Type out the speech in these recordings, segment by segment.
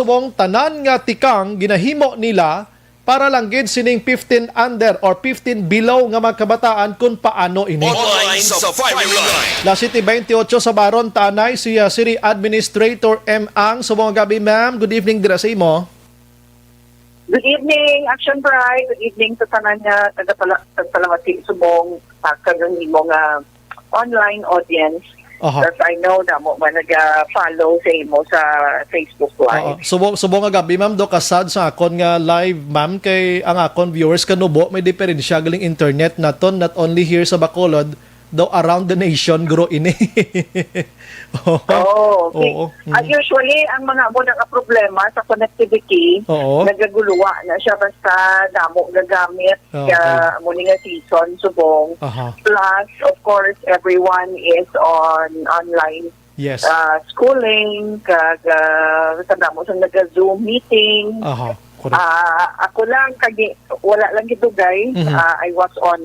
subong tanan nga tikang ginahimo nila para lang gid sining 15 under or 15 below nga mga kabataan kung paano ini. Online sa firing line. La City 28 sa Baron Tanay si City Administrator M. Ang. Subong gabi ma'am. Good evening dira sa imo. Good evening, Aksyon Bryan. Good evening sa tanan nga tagapalawati subong kagang imo nga online audience. Because I know na mo nag-follow sa imo sa Facebook Live. Subong nga gabi ma'am do kasad sa akon nga live ma'am kay ang akon viewers kanubo may diferensya galing internet naton not only here sa Bacolod do around the nation grow ini. Usually ang mga mo nga problema sa connectivity nagaguluwa na siya basta damo gagamit ka mo nga season subong. Plus of course everyone is on online schooling kag damo sa naga-Zoom meeting. Ako lang wala lang gidugay. I was on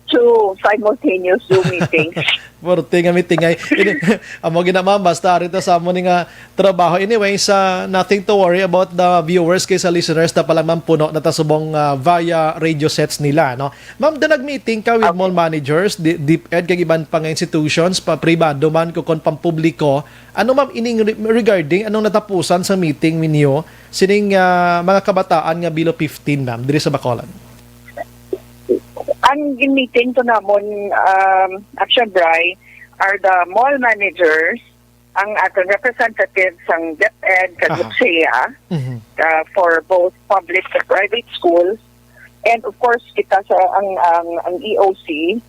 2 simultaneous Zoom meetings. Morte nga meeting ay amo ginamam basta rito sa amo ni nga trabaho. Anyway, sa nothing to worry about the viewers kay sa listeners na palang ma'am puno na tasubong via radio sets nila, no. Ma'am, da nag-meeting ka with mall managers, deep ed kag iban pang institutions pa pribado man ko kon pampubliko. Ano ma'am ining regarding anong natapusan sa meeting ninyo sining mga kabataan nga below 15 ma'am diri sa Bacolod? Ang meeting to namon Aksyon Bryan are the mall managers, ang atong representatives ng DepEd kag LUPSEA for both public and private schools, and of course kita sa ang EOC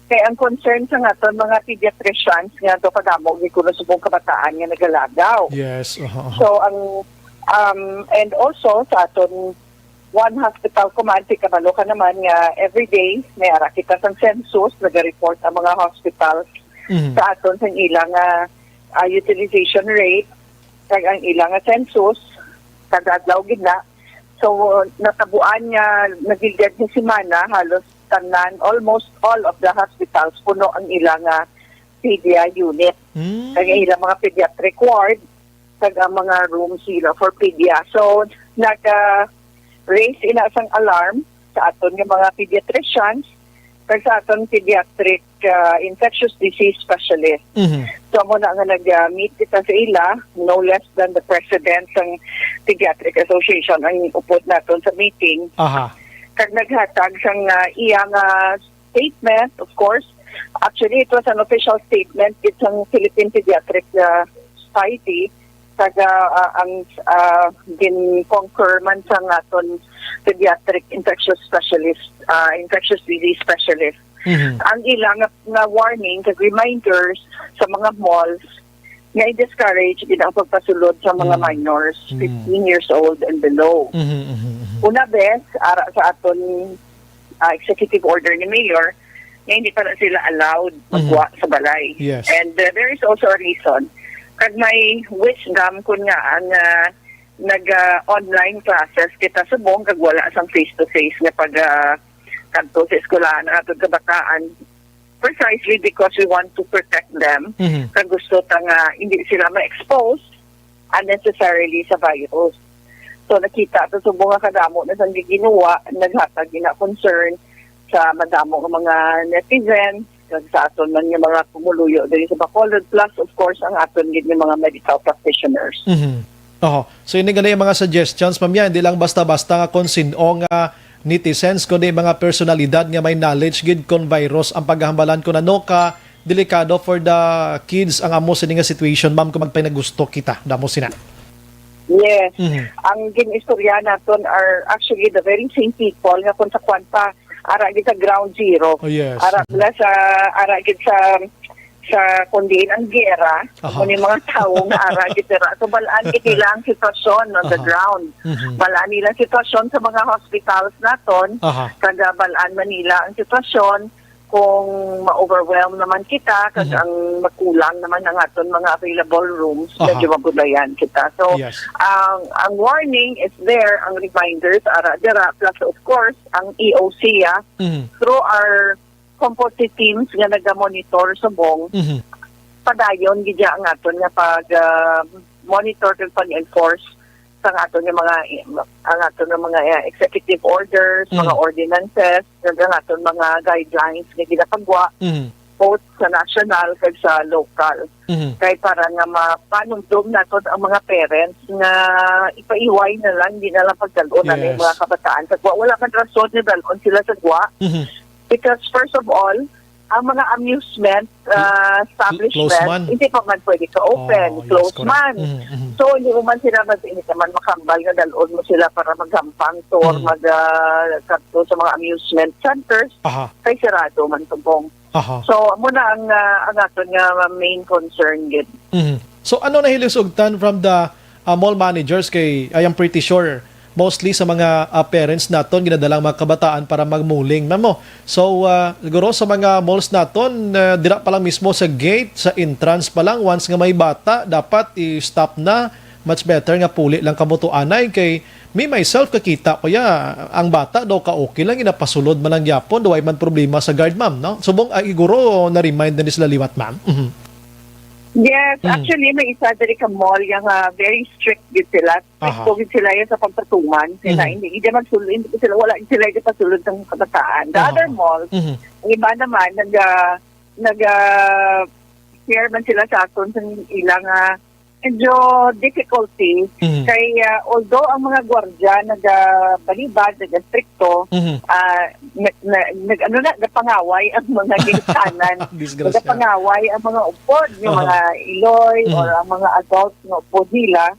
kay ang concern sa aton mga pediatricians nga do kadamo gi kuno subong kabataan nga nagalagaw. Yes. So and also sa aton one hospital command, kabalo ka naman nga everyday may ara kita sa census, nag-report ang mga hospitals sa aton sa ilang utilization rate, kag ang ilang census, kada adlaw gid na. So natabuan nga nagigad ni semana halos tanan, almost all of the hospitals puno ang ilang pedia unit. Kag ilang mga pediatric ward, kag ang mga rooms sila for pedia. So raise inasang alarm sa aton nga mga pediatricians kag sa aton pediatric infectious disease specialist. So mo na nga nag-meet kita sa ila, no less than the president ng Pediatric Association ang upod naton sa meeting. Kag naghatag sang iyang statement, of course. Actually, it was an official statement itong Philippine Pediatric Society kag ang gin-concur man sa aton pediatric infectious disease specialist. Ang ilang nga warning kag reminders sa mga malls nga i-discourage din ang pagpasulod sa mga minors 15 years old and below. Una bes ara sa aton executive order ni Mayor nga hindi pa na sila allowed magwa sa balay. And there is also a reason. Kag may wisdom kun nga ang nag-online classes kita subong kag wala sang face-to-face nga pag kadto sa eskwelahan atong kabataan, precisely because we want to protect them. Kag gusto ta nga hindi sila ma-expose unnecessarily sa virus. So nakita to subong nga kadamo na sang ginawa, naghatag gina concern sa madamo nga mga netizens kag sa aton man yung mga kumuluyo diri sa Bacolod, plus of course ang aton gid ng mga medical practitioners. So ini ganay mga suggestions ma'am yan, hindi lang basta-basta nga konsinon nga netizens kundi mga personalidad nga may knowledge gid kon virus ang paghambalan kun ano ka delikado for the kids ang amo sini nga situation ma'am kung magpinagusto kita damo sina. Yes. Ang ginistorya naton are actually the very same people nga kung sa kwanta ara gid sa ground zero. Ara gid sa kundi ang gera, kung yung mga tao nga ara gid sa so balaan gid nila ang sitwasyon on the ground. Balaan nila ang sitwasyon sa mga hospitals naton, kag balaan man nila ang sitwasyon kung ma-overwhelm naman kita kasi ang makulang naman ang aton mga available rooms medyo mabulayan kita. So ang warning is there, ang reminders ara dira, plus of course ang EOC through our composite teams nga naga-monitor subong padayon gid ang aton nga pag monitor kag pag-enforce ang ato ng mga executive orders, mga ordinances, ang ato mga guidelines nga ginapagwa both sa national kag sa local. Kay para nga mapanumdum nato ang mga parents nga ipaiway na lang, hindi na lang pagdalon na yung mga kabataan. Kag wala man rason ni dalon sila sa gwa. Because first of all, ang mga amusement establishment, hindi pa man pwede ka-open, close man. So, hindi mo man sila naman makambal nga dalon mo sila para maghampang tour, magkapto sa mga amusement centers, kay sarado man tubong. So, muna ang aton nga main concern gid. So, ano na hilusugtan from the mall managers kay I am pretty sure mostly sa mga parents naton ginadalang mga kabataan para magmuling mamo. So siguro sa mga malls naton dira pa lang mismo sa gate, sa entrance pa lang once nga may bata dapat i-stop na. Much better nga puli lang kamutuanay kay me myself kakita ko ang bata daw ka okay lang ginapasulod man lang gyapon daw ay man problema sa guard ma'am no. Subong iguro na remind na sila liwat ma'am. Yes, actually may isa diri ka mall yung very strict gid sila. Strict sila yan sa pagpatuman. Sila hindi magsulod, hindi sila wala sila yung pasulod ng kabataan. The other malls, ang iba naman nag share man sila sa aton sa ilang medyo difficulty kay although ang mga gwardiya nagabalibad, nagastrikto, nagpangaway ang mga ginikanan, nagpangaway ang mga upod, yung mga iloy or ang mga adults nga upod nila,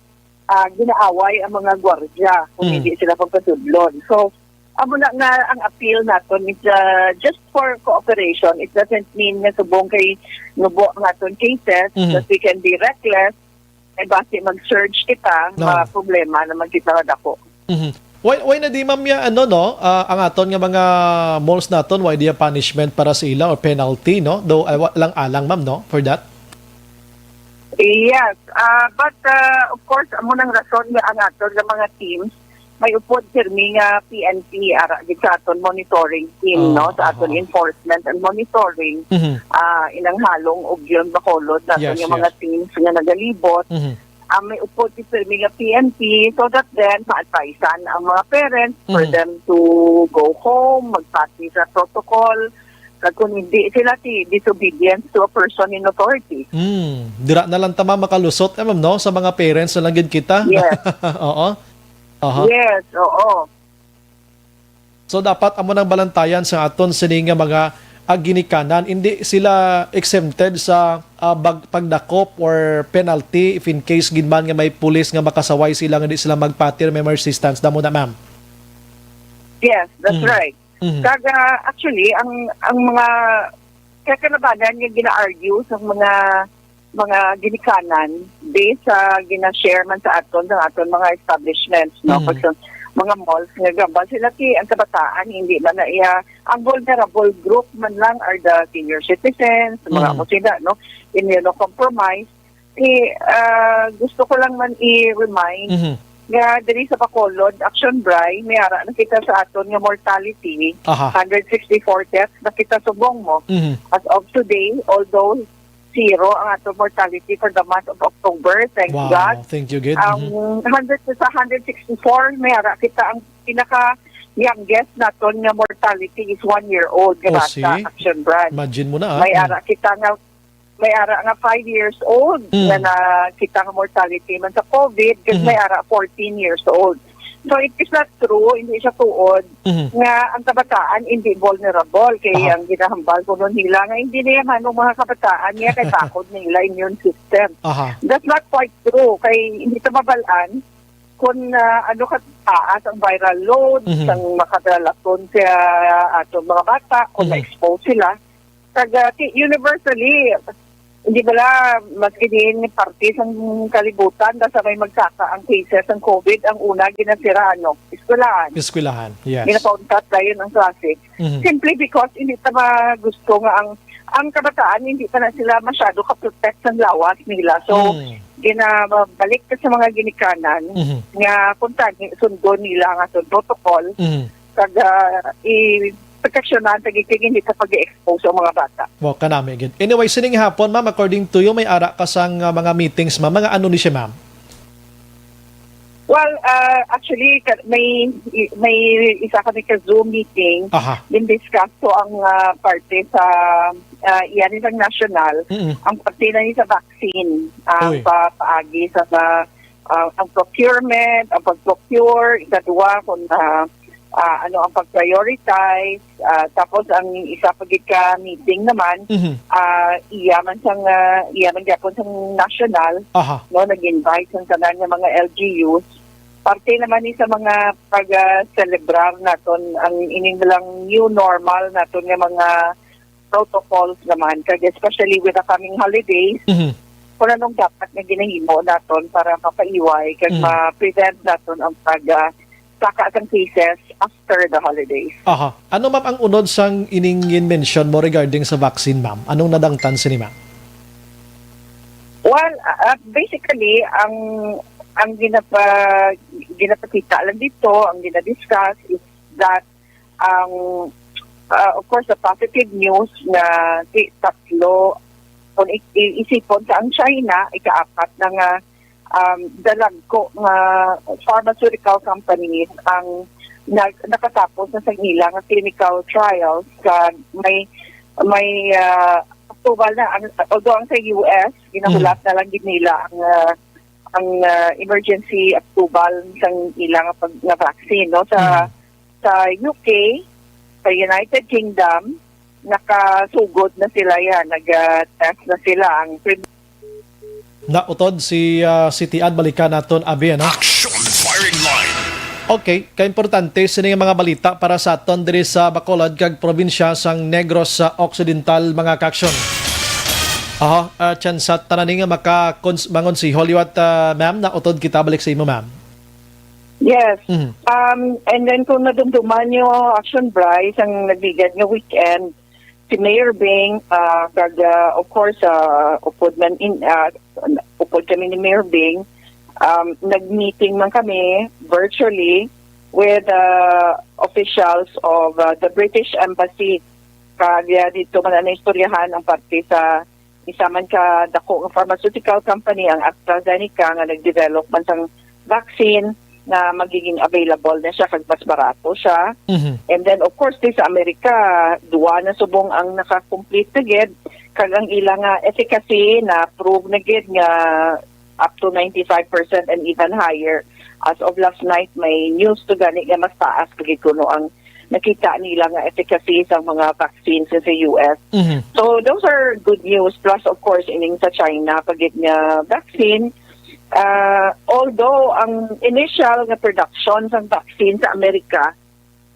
ginaaway ang mga gwardiya kung hindi sila pagpatudlon. So, amo na nga ang appeal naton is just for cooperation. It doesn't mean nga subong kay nubo ang aton cases that we can be reckless ay basi mag-search kita, problema naman kita dako. Why na di ma'am ya ang aton nga mga malls naton why di punishment para sa ila or penalty no? Though lang alang ma'am no for that? Yes, but of course amo nang rason nga ang aton nga mga teams may upod pirmi nga PNP ara gid sa aton monitoring team no sa aton enforcement and monitoring inang halong og yun bakolod naton yung mga teams nga nagalibot may upod pirmi nga PNP so that then ma-advisean ang mga parents for them to go home, magpati sa protocol kag kung hindi sila disobedience to a person in authority. Dira na lang tama makalusot ma'am no sa mga parents na lang gid kita. Yes. Oo. Yes, oo. So dapat amo nang balantayan sa aton sini nga mga ginikanan, hindi sila exempted sa pagdakop or penalty if in case ginman nga may pulis nga makasaway sila nga di sila magpatir may resistance damo na ma'am. Yes, that's right. Kaga actually ang mga kakanabanan nga gina-argue sa mga ginikanan based sa gina-share man sa aton mga establishments no mga malls nga gambal sila ang kabataan hindi man na ang vulnerable group man lang are the senior citizens mga sila no immunocompromised gusto ko lang man i-remind nga diri sa Bacolod Aksyon Bryan may ara nakita sa aton nga mortality 164 deaths nakita subong mo as of today although zero ang ato mortality for the month of October. Thank God. Thank you, good. 164, may ara kita ang pinaka-youngest naton nga mortality is 1 year old. Sa Aksyon Bryan. Imagine mo na. May ara nga 5 years old na kita nga mortality man sa COVID kasi may ara 14 years old. So it is not true, hindi siya tuod nga ang kabataan hindi vulnerable kay ang ginahambal ko nun nila nga hindi niya manong mga kabataan niya kay takot nila immune system. That's not quite true kay hindi ito mabalaan kung ano kataas ang viral load ang makadalaton sa atong mga bata kung na-expose sila. Universally, hindi bala maski din parte sa kalibutan sa may magsaka ang cases ng COVID ang una ginasira eskwelahan yes ginapauntat dayon ang klase simply because hindi ta gusto nga ang kabataan hindi pa na sila masyado ka-protect sa lawas nila so ginabalik ka sa mga ginikanan nga kung sundo nila ang atong protocol kag proteksyonan tagiging hindi ka pag-expose sa mga bata. Kanami again. Anyway, sining hapon, ma'am, according to you, may ara ka sang mga meetings, ma'am. Mga ano ni siya, ma'am? Well, actually, may isa kami ka-Zoom meeting. Aha. Din-discuss ko ang parte sa iyan isang national. Ang parte na sa vaccine. Uy. Paagi sa ang procurement, ang pag-procure, ikadua kung ano ang pag-prioritize. Tapos ang isa pagit ka meeting naman, iyaman gyapon sang national. Aha. No, nag-invite sa tanan ng mga LGUs. Parte naman ni sa mga pag-celebrar naton ang ining lang new normal naton nga mga protocols naman, kag especially with the coming holidays. Kung anong dapat na ginahimo naton para mapaiway kag ma-prevent naton ang saka ang cases after the holidays. Aha. Ano ma'am ang unod sang ining mention mo regarding sa vaccine, ma'am? Anong nadangtan si ni ma'am? Well, basically, ang ginapakita lang dito, ang ginadiscuss is that of course, the positive news na tatlo, kung isipon sa ang China, ikaapat na nga dalagko nga pharmaceutical companies ang nakatapos na sa ilang clinical trials. May approval na, although ang sa US, ginahulat na lang din nila ang emergency approval ng ilang na vaccine. No? Sa UK, sa United Kingdom, nakasugod na sila yan. Nag-test na sila. Nautod si Tiad, balikan naton abi, ano? Aksyon firing line. Okay, kaimportante sini nga mga balita para sa aton diri sa Bacolod kag probinsya sang Negros sa Occidental, mga kaaksyon. Chance tanan nga makamangon si Hollywood, ma'am, na utod kita balik sa imo, ma'am. Yes. And then kung nadumduman nyo, Aksyon Bryce, ang nagbigad nga weekend, si Mayor Bing, of course, upod kami ni Mayor Bing, nag-meeting man kami virtually with officials of the British Embassy. Kaya dito man na istoryahan ang parte sa isa man ka dako ng pharmaceutical company, ang AstraZeneca, nga nag-develop man sang vaccine na magiging available na siya kag mas barato siya. And then of course sa Amerika, duwa na subong ang naka-complete na gid kag ang ilang efficacy na prove na gid nga up to 95% and even higher. As of last night, may news to gani nga mas taas kag kuno ang nakita nila nga efficacy sa mga vaccines sa US. So those are good news. Plus of course ining sa China pagit nga vaccine, although ang initial nga production ng vaccine sa Amerika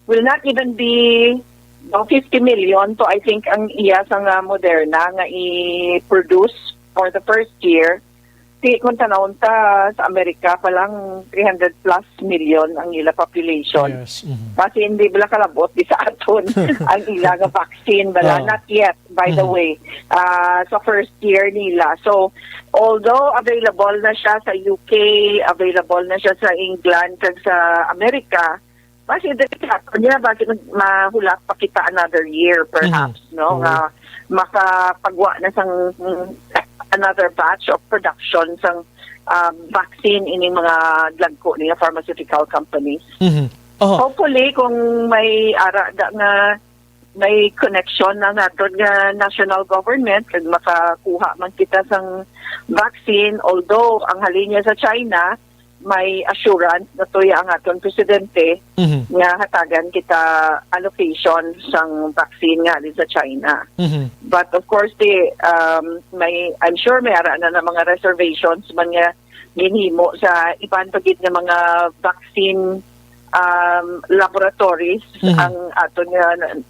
will not even be 50 million. So I think ang iya sa Moderna nga i-produce for the first year, kung tanawon ta sa Amerika pa lang 300 plus million ang ila population. Yes. Kasi hindi bala kalabot di sa aton ang ila nga vaccine bala. Not yet, by the way. Sa first year nila. So, although available na siya sa UK, available na siya sa England, kag sa Amerika, kasi delikado niya, bakit mahulak pa kita another year perhaps, no? Nga makapagwa na sang another batch of production sang vaccine ini mga dagko ni pharmaceutical companies. Hopefully kung may ara nga may connection na naton nga national government kag makakuha man kita sang vaccine, although ang halin niya sa China may assurance na tuya ang aton presidente nga hatagan kita allocation sang vaccine nga din sa China. But of course I'm sure may ara na mga reservations man nga ginhimo sa iban pagit nga mga vaccine laboratories ang aton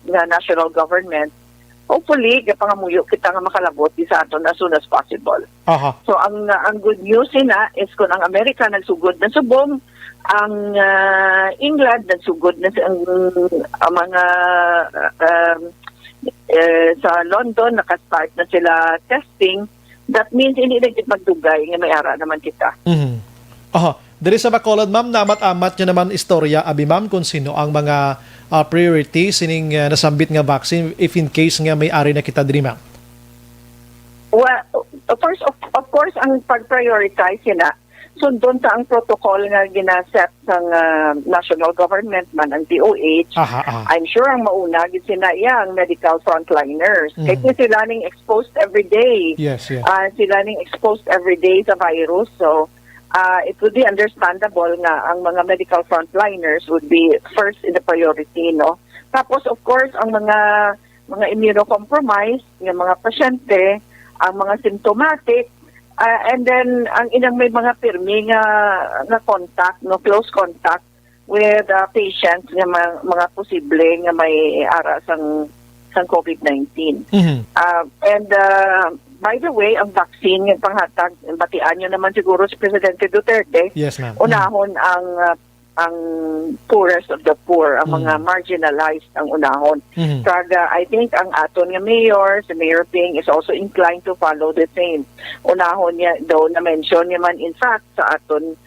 nga national government. Hopefully, kapangamuyo kita nga makalabot di sa aton as soon as possible. So, ang good news na is kung ang Amerika nagsugod na subong, ang England nagsugod na ang mga sa London, nakastart na sila testing. That means, hindi na magdugay nga may ara naman kita. Diri sa Bacolod, ma'am, namat-amat nyo naman istorya, abi ma'am, kung sino ang mga priority sining nasambit nga vaccine if in case nga may ari na kita diri, ma'am? Well, of course, ang pag-prioritize na sundon sa ang protocol nga ginaset sang national government man ang DOH. I'm sure ang mauna gid sina yang medical frontliners. Kaya sila ning exposed every day. Yes, yes. Sila ning exposed every day sa virus. So it would be understandable nga ang mga medical frontliners would be first in the priority, no? Tapos of course ang mga immunocompromised, yung mga pasyente, ang mga symptomatic, and then ang inang may mga pirmi nga contact, no, close contact with patients nga mga posible nga may ara sang COVID-19. And by the way, ang vaccine yung panghatag, batian nyo naman siguro si Presidente Duterte. Yes, ma'am. Unahon ang poorest of the poor, ang mga marginalized ang unahon. Kaga, I think ang aton nga mayor, si Mayor Ping is also inclined to follow the same. Unahon niya, though na-mention niya man in fact sa aton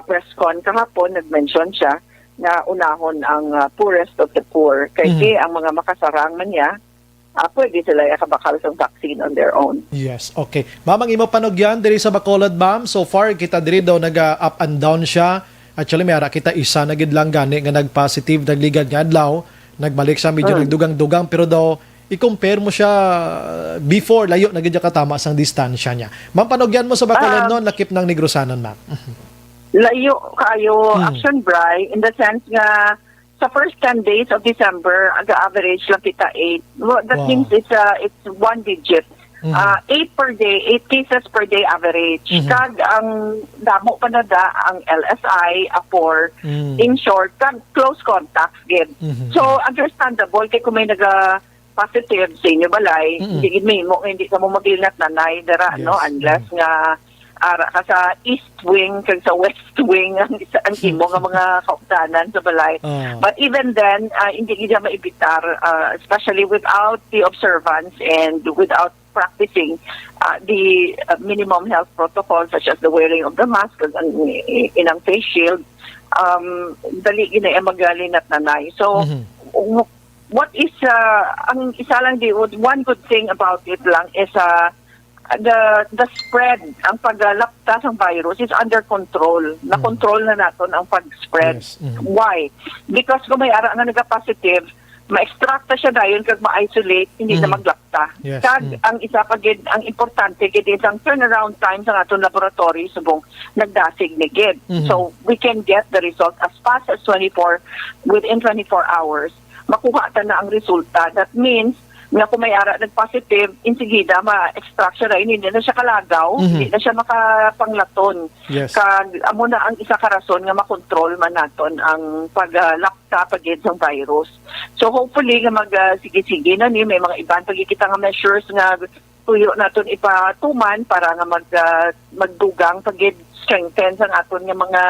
press con kahapon, nag-mention siya na unahon ang poorest of the poor. Kasi ang mga makasarang man niya, pwede sila yakabakal sa vaccine on their own. Yes, okay. Ma'am, ang imo panugyan diri sa Bacolod, ma'am, so far kita diri daw nag-up and down siya. Actually, may ara kita isa na gid lang gani nga nag-positive, nagligad nga adlaw, nagbalik siya medyo nagdugang-dugang, pero daw i-compare mo siya before, layo na gid katama sang distansya niya. Ma'am, panugyan mo sa Bacolod noon, lakip ng Negrosanon, ma'am. Layo kayo, Aksyon, Bryan, in the sense nga sa first 10 days of December, aga-average lang kita 8. Well, that means it's one digit. 8 per day, 8 cases per day average. Kag ang damo pa na da, ang LSI, APOR, in short, kag close contacts gid. So, understandable, kay kung may positive sa inyo balay, hindi ka mo mabilat nanay, dara, no? Unless nga ara ka sa east wing kag sa west wing ang imo nga mga kauptanan sa balay. But even then, hindi gid maibitar, especially without the observance and without practicing the minimum health protocols such as the wearing of the mask and inang face shield, dali ginay magalinat nanay. So, what is ang isa lang one good thing about it lang is the spread, ang paglapta ng virus is under control. Na-control na natin ang pag-spread. Yes. Why? Because kung may ara nga nag-positive, ma-extract na siya dahil kag ma-isolate, hindi na maglapta. Yes. Kag ang isa pa gid, ang importante gid is ang turnaround time sa aton laboratory subong nagdasig ni gid. So we can get the result as fast as within 24 hours. Makuha ta na ang resulta. That means nga kung may ara nag-positive, insigida, ma-extract siya rin, hindi na siya kalagaw, hindi na siya makapanglaton. Yes. Amo na ang isa ka rason nga makontrol man naton ang paglapta pagid ng virus. So hopefully nga sige-sige na ni may mga ibang pagkikita nga measures nga tuyo naton ipatuman para nga magdugang pagid strengthen sa aton nga mga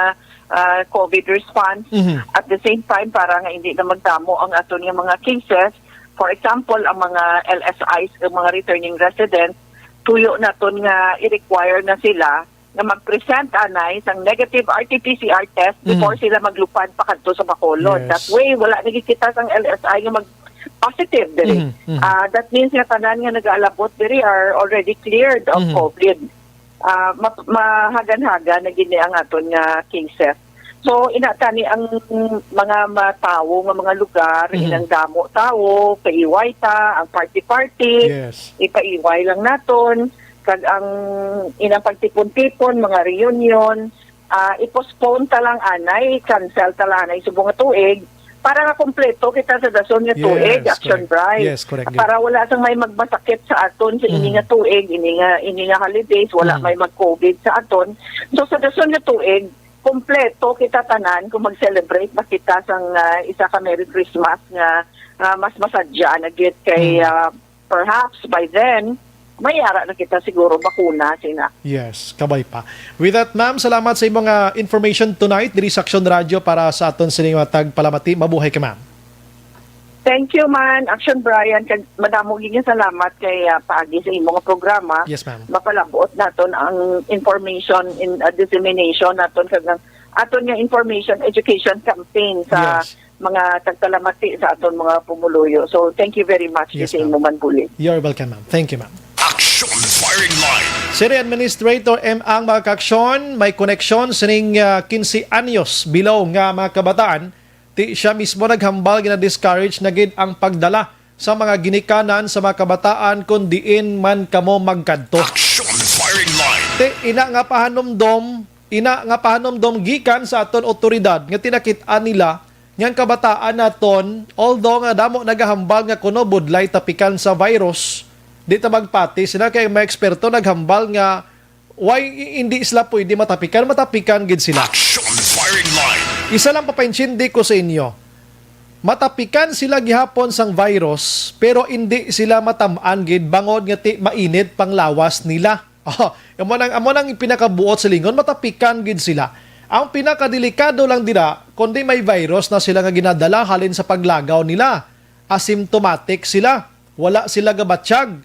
COVID response. At the same time para nga hindi na magdamo ang aton nga mga cases. For example, ang mga LSIs, ang mga returning residents, tuyo na ton nga i-require na sila na mag-present anay sang negative RT-PCR test before sila maglupad pa kadto sa Bacolod. Yes. That way, wala nagkikita sang LSI nga mag-positive diri. That means nga tanan nga nag-aalabot diri are already cleared of COVID. Mahagan-hagan na gini ang aton nga cases. So, inatani ang mga matawo, ng mga lugar, inang damo tawo, paiway ta, ang party-party, ipaiway lang naton, kag ang inang pagtipon-tipon, mga reunion, i-postpone talang anay, cancel talanay subong nga tuig, para nga kompleto kita sa dason nga tuig, Aksyon, Bryan. Yes, correct. Para wala sang may magmasakit sa aton sa ini nga tuig, ini nga holidays, wala may mag-COVID sa aton. So, sa dason nga tuig, kompleto kita tanan kung mag-celebrate ba kita sang isa ka Merry Christmas nga mas masadya na git kay perhaps by then may ara na kita siguro bakuna sina. Yes, kabay pa. With that, ma'am, salamat sa imong information tonight diri sa Aksyon Radio para sa aton sining matag palamati. Mabuhay ka, ma'am. Thank you man, Aksyon, Bryan. Madamo gyud salamat kay paagi sa imong programa. Yes, ma'am. Mapalabot naton ang information in dissemination naton kag aton nga information education campaign sa mga tagtalamati sa aton mga pumuluyo. So thank you very much sa imong manbuli. You're welcome, ma'am. Thank you, ma'am. Aksyon Fire firing line. City Administrator M. ang mga kaaksyon, may koneksyon sining 15 anyos below nga mga kabataan. Ti siya mismo naghambal gina-discourage na gid ang pagdala sa mga ginikanan sa mga kabataan kung diin man kamo magkadto. Aksyon firing line. Ti ina nga pahanomdom gikan sa aton otoridad nga tinakit-an nila ngang kabataan naton, although nga damo nagahambal nga kuno budlay tapikan sa virus, di ta magpati sila kay mga eksperto naghambal nga why hindi sila pwede matapikan gid sila. Aksyon firing line. Isa lang papainchindi ko sa inyo. Matapikan sila gihapon sang virus pero hindi sila matamaan gid bangod nga ti mainit panglawas nila. Amo nang pinakabuot sa lingon, matapikan gid sila. Ang pinakadelikado lang dira kundi may virus na sila nga ginadala halin sa paglagaw nila. Asymptomatic sila, wala sila gabatsyag.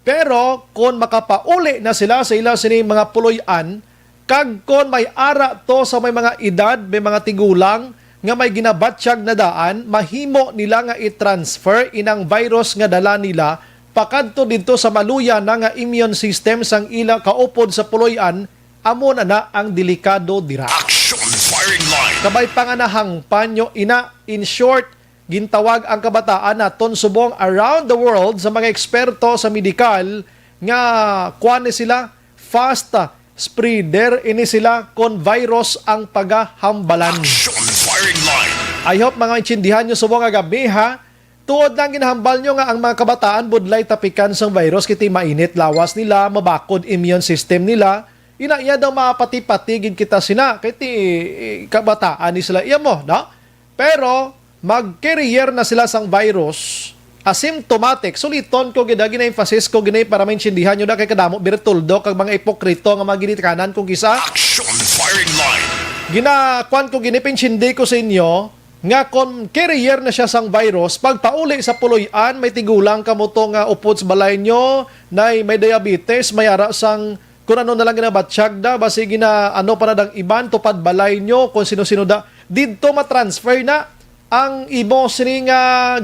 Pero kung makapauli na sila sa ila sini mga puloy-an, kag kon may ara to sa may mga edad, may mga tigulang nga may ginabatsyag na daan, mahimo nila nga i-transfer inang virus nga dala nila pakadto dito sa maluya na nga immune system sang ila kaupod sa puloy-an, amo na ang delikado dira. Aksyon firing line. Kabay panganahang panyo ina, in short, gintawag ang kabataan naton subong around the world sa mga eksperto sa medikal nga kuan sila fast spreader ini sila kon virus ang pagahambalan. Aksyon firing line. I hope mga intindihan nyo subong nga gabi ha. Tuod lang ginahambal nyo nga ang mga kabataan budlay tapikan sang virus kiti mainit lawas nila, mabakod immune system nila. Iya daw mapati-patigid kita sina kiti kabataan ni sila iya mo, no? Pero mag-carrier na sila sang virus, asymptomatic. Suliton ko gid gina-emphasis ko ginay para maintindihan nyo na kay kadamo birtuldo kag mga ipokrito nga mga ginikanan kung kisa. Aksyon firing line. Ginakuan ko ginipinchindi ko sa inyo nga kon carrier na siya sang virus, pag pauli sa puloy-an, may tigulang kamo to nga upod sa balay nyo, may diabetes, may ara sang kung ano na lang ginabatsyag da, basi gina ano pa na dang iban, tupad balay nyo, kung sino-sino da, dito matransfer na ang imo sining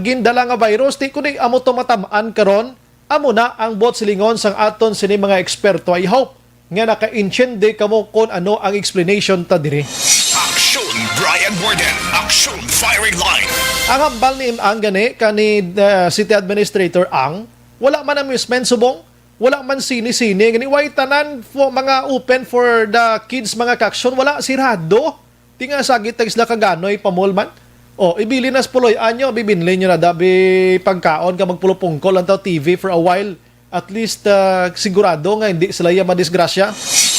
gindala nga virus, di kundi amo to matamaan karon, amo na ang bot silingon sang aton sini mga eksperto. I hope nga naka-intindi kamo kung ano ang explanation ta diri. Aksyon Bryan Morden. Aksyon firing line. Ang hambal ni ang gani kani City Administrator ang wala man amusement subong, wala man sini-sini gani way tanan for mga open for the kids mga kaksyon, wala sirado. Tinga sagit tag sila kaganoy pamulman. O ibili nas puloy anyo, bibinli nyo na dabi pagkaon ka magpulupungkol ang TV for a while. At least sigurado nga hindi sila yung madisgrasya.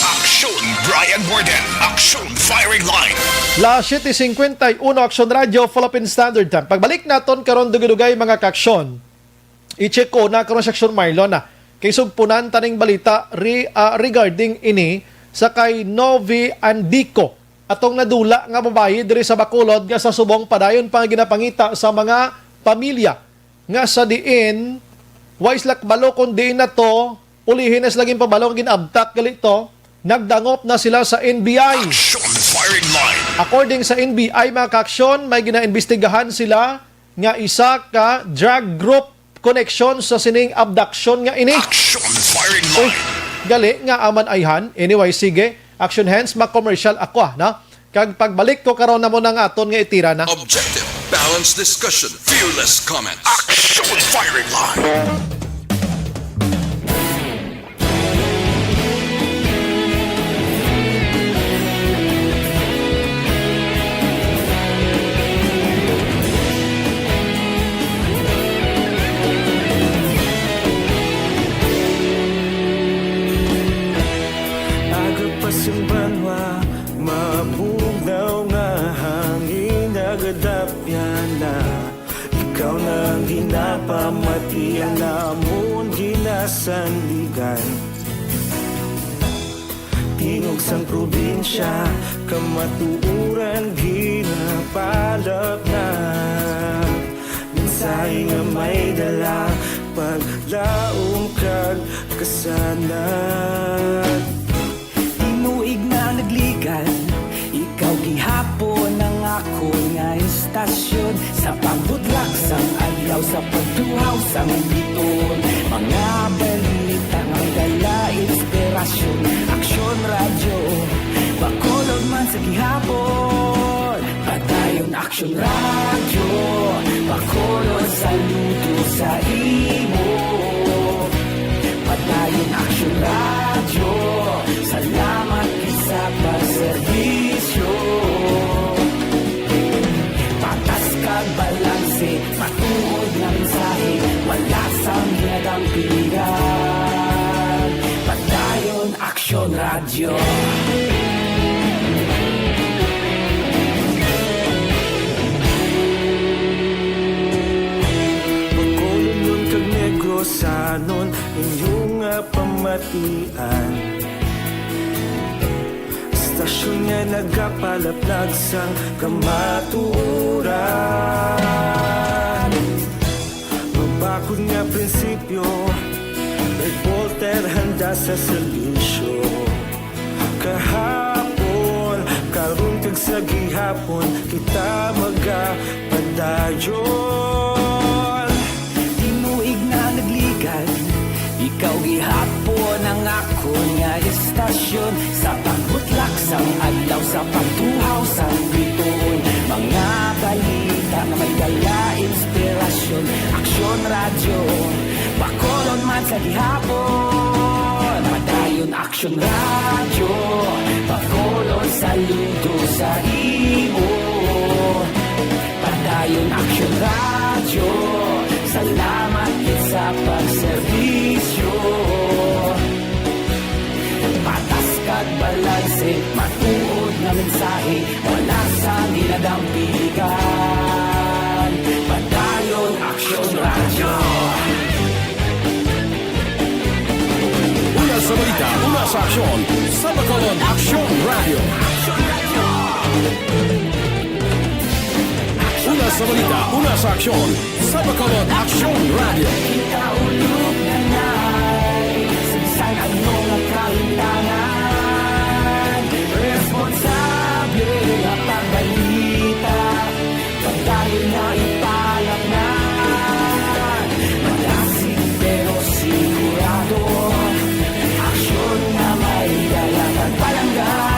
Aksyon Bryan Morden. Aksyon firing line. La 7:51 Aksyon Radio Philippine Standard Time. Pagbalik naton karon dugay-dugay mga kaksyon. I-check ko na karon sa Aksyon Marlon na. Kay sugpunan taning balita regarding ini sa kay Novi Andico. Atong nadula nga babayi diri sa Bacolod nga sa subong padayon pang ginapangita sa mga pamilya nga sa diin wais lakbalo kun diin na to ulihin na laging pabalo ginabtak gali to, nagdangop na sila sa NBI. Aksyon firing line. According sa NBI mga kaaksyon, may ginaimbestigahan sila nga isa ka drug group connection sa sining abduction nga ini. Aksyon firing Uy, line. gali nga aman ayhan. Anyway, sige. Action hands, mag-commercial ako na. Kag pagbalik ko karon na mo ng aton nga itira na. Objective, balanced discussion, fearless comments. Aksyon firing line. Agapasumbanwa, mabugnaw nga hangin nagadapyan na. Ikaw nang ginapamati ang namon ginasandigan. Tingog sang probinsya, kamatuuran ginapalap na. Minsay nga may dala, paglaong kag kasanan. Tinuig na nagligan, ikaw gihapon ang ako nga istasyon sa pagbutlak sang adlaw. adlaw sa pagtuhaw sa biton. Mga balita nga dala inspirasyon. Aksyon radyo, bakolog man sa gihapon. Padayon Aksyon radyo, bakolog saludo sa imo. Padayon Aksyon radyo, salamat sa pagserbisyo. Patas kag balanse, matuod na mensahe, wala sang hinagang pilihan. Padayon Aksyon radyo. Pagkulong kag negrosanon inyong pamatian. Stasyon nga nagapalaplag sang kamatuuran. Mabakod nga prinsipyo, reporter handa sa serbisyo. Kahapon, karon kag sa gihapon, kita magapadayon. Tinuig na nagligan, ikaw gihapon ang ako nga istasyon. Sa pagbutlak sang adlaw, sa pagtuhaw sa biton. Mga balita na may dala inspirasyon. Aksyon radyo, bakolon man sa gihapon. Padayon Aksyon radyo, bakolon saludo sa imo. Padayon Aksyon radyo, salamat sa pagserbisyo. Patas kag balanse, matuod na mensahe, wala sa nilagang piligan. Padayon Aksyon radyo. Una sa balita, una sa aksyon, sa Bacolod Aksyon Radio. Una sa balita, una sa aksyon, sa Bacolod Aksyon Radio. Ikaulog na na'y sinsan ang mga kalintangan. Responsable na pagbalita, pagdahin na ipalak na. Malasig pero sigurado, aksyon na may dalagang palanggan.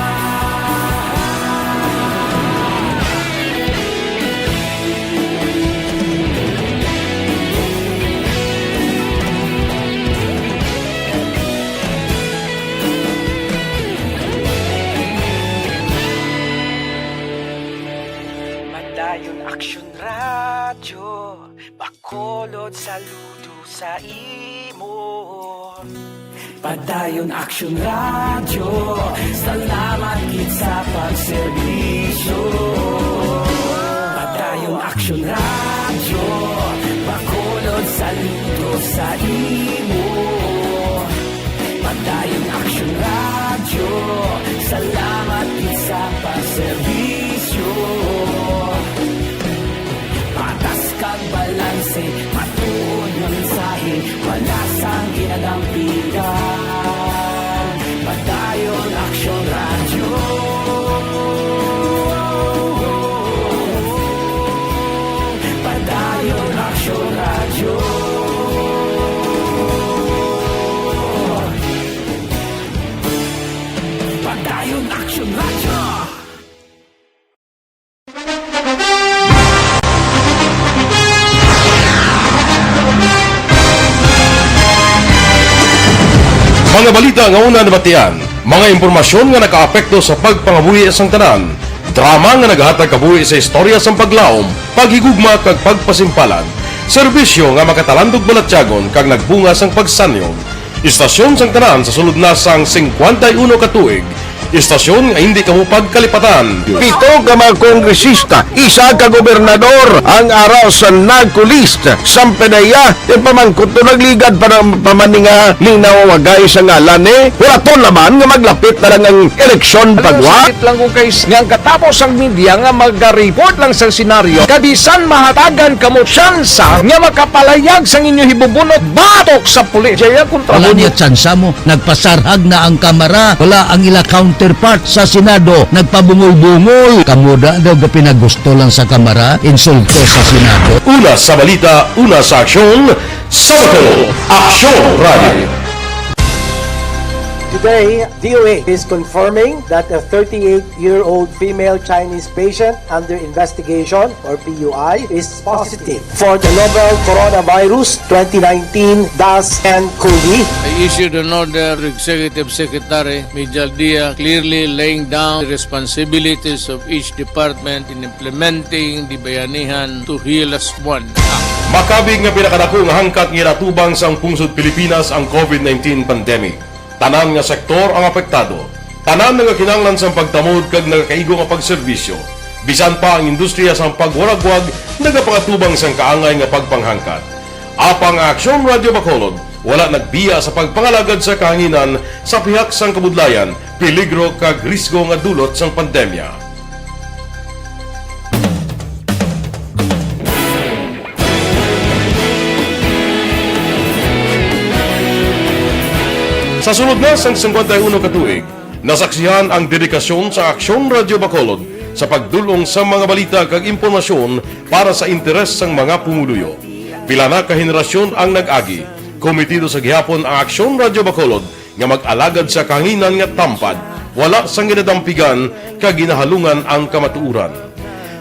Padayon Aksyon radyo, bakolod saludo sa imo. Padayon Aksyon radyo, salamat gid sa pagserbisyo. Padayon Aksyon radyo, bakolod saludo sa imo. Padayon Aksyon radyo, salamat gid sa pagserbisyo. Patas kag balanse, matuod na mensahe, wala sang ginadampigan. Padayon Aksyon radyo. Padayon Aksyon radyo. Padayon Aksyon radyo. Mga balita nga una nabatian, mga impormasyon nga nakaapekto sa pagpangabuhi sang tanan, drama nga naghatag kabuhi sa istorya sang paglaom, paghigugma kag pagpasimpalan, serbisyo nga makatalandog balatyagon kag nagbunga sang pagsanyog, istasyon sang tanan sa sulod na sang 51 katuig, istasyon nga hindi kamupag kalipatan. 7 ka mga kongresista, isa ka gobernador ang araw sa nagkulist sa Pedaya yung pamangkot to nagligad para pamaninga ning nawawagay sa ngalan wala naman nga maglapit na lang ang eleksyon pagwa. Sakit lang kung kayo nga katapos ang media nga mag-report lang sa senaryo kabisan mahatagan kamo tsansa nga makapalayag sa inyo hibubunot batok sa pulis. Jaya kontra Wala niya tsansa mo, nagpasarhag na ang kamera, wala ang ila counterpart sa Senado nagpabungol-bungol. Kamuda daw ga pinagusto lang sa Kamara, insulto sa Senado. Una sa balita, una sa aksyon, Sabado, Aksyon Radio. Today, DOA is confirming that a 38-year-old female Chinese patient under investigation, or PUI, is positive for the novel coronavirus 2019-10-CoV. I issued an order to Executive Secretary Mijal Dia clearly laying down the responsibilities of each department in implementing the Bayanihan to Heal as One Act. Makabig nga pinakadako nga hangkat nga natubang sang pungsod Pilipinas ang COVID-19 pandemic. Tanan nga sektor ang apektado. Tanan nga kinahanglan sang pagtamod kag nagakaigo nga pagserbisyo. Bisan pa ang industriya sang pagwaragwag nagapangatubang sang kaangay nga pagpanghangkat. Apang Aksyon Radio Bacolod wala nagbiya sa pagpangalagad sa kahanginan sa pihak sang kabudlayan, peligro kag risgo nga dulot sang pandemya. Sa sunod na sang 51 katuig, nasaksihan ang dedikasyon sa Aksyon Radio Bacolod sa pagdulong sa mga balita kag impormasyon para sa interes sang mga pumuluyo. Pila na ka henerasyon ang nag-agi, komitido sa gihapon ang Aksyon Radio Bacolod nga mag-alagad sa kahanginan nga tampad, wala sang ginadampigan kag ginahalungan ang kamatuuran.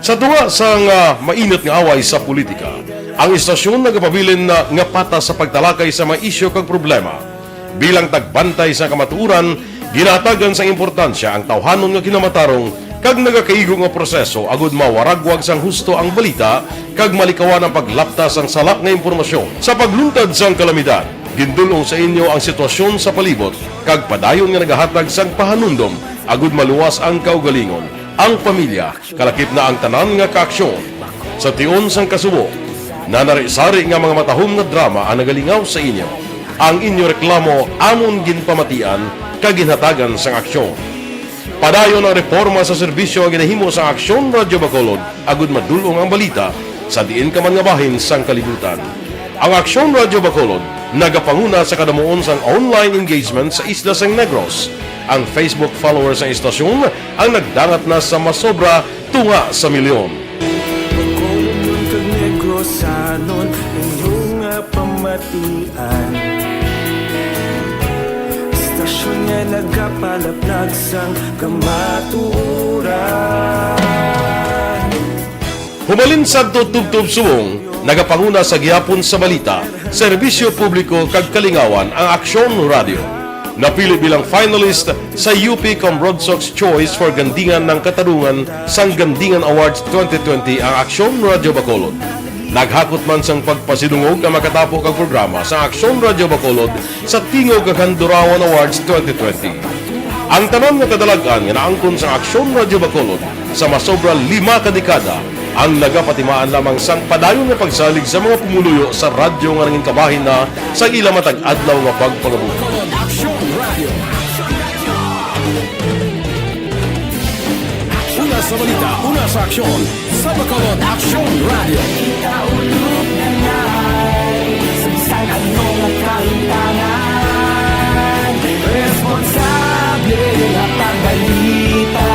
Sa duwa sang mainit nga away sa politika, ang istasyon nagapabilin na nga patas sa pagtalakay sa mga isyu kag problema. Bilang tagbantay sa kamatuuran, ginatagan sa importansya ang tawhanon nga kinamatarong kag nagakaigo nga proseso agud mawaragwag sang husto ang balita kag malikawan ang paglaptas sang salak nga impormasyon. Sa pagluntad sang kalamidad, gindulong sa inyo ang sitwasyon sa palibot kag padayon nga nagahatag sang pahanundom agud maluwas ang kaugalingon, ang pamilya, kalakip na ang tanan nga kaaksyon. Sa tion sang kasubo, nanari-sari nga mga matahom nga drama ang nagalingaw sa inyo. Ang inyo reklamo amon ginpamatian kaginhatagan sang aksyon. Padayon ang reforma sa serbisyo ang ginahimo sa Aksyon Radio Bacolod agud madulong ang balita sa diin ka man nga bahin sang kalibutan. Ang Aksyon Radio Bacolod nagapanguna sa kadamuon sang online engagement sa isla sang Negros. Ang Facebook followers sa istasyon ang nagdangat na sa masobra tunga sa milyon. Bacolod kag Negros anon inyong pamatian. Stasyon nga nagapalaplag sang kamaturan. Humalin sa tutubtub suwong, nagapanguna sa gihapon sa balita, serbisyo publiko kag kalingawan ang Aksyon Radio. Napili bilang finalist sa UP Comrodsox Choice for Gandingan ng Katarungan sang Gandingan Awards 2020 ang Aksyon Radio Bacolod. Naghakot man sang pagpasidungog ang makatapo kang programa sa Aksyon Radio Bacolod sa Tingog kag Handurawan Awards 2020. Ang tanan nga kadalagan nga naangkon sa Aksyon Radio Bacolod sa masobra 5 ka dekada ang nagapatimaan lamang sang padayon nga pagsalig sa mga pumuluyo sa radyo nga nanging kabahin na sa ila matag adlaw nga pagpangabuhi. Una sa balita, una sa aksyon, sa Bacolod Aksyon Radio. Ikaulog na na'y Samsan anong nagkaintangan Responsable na pagbalita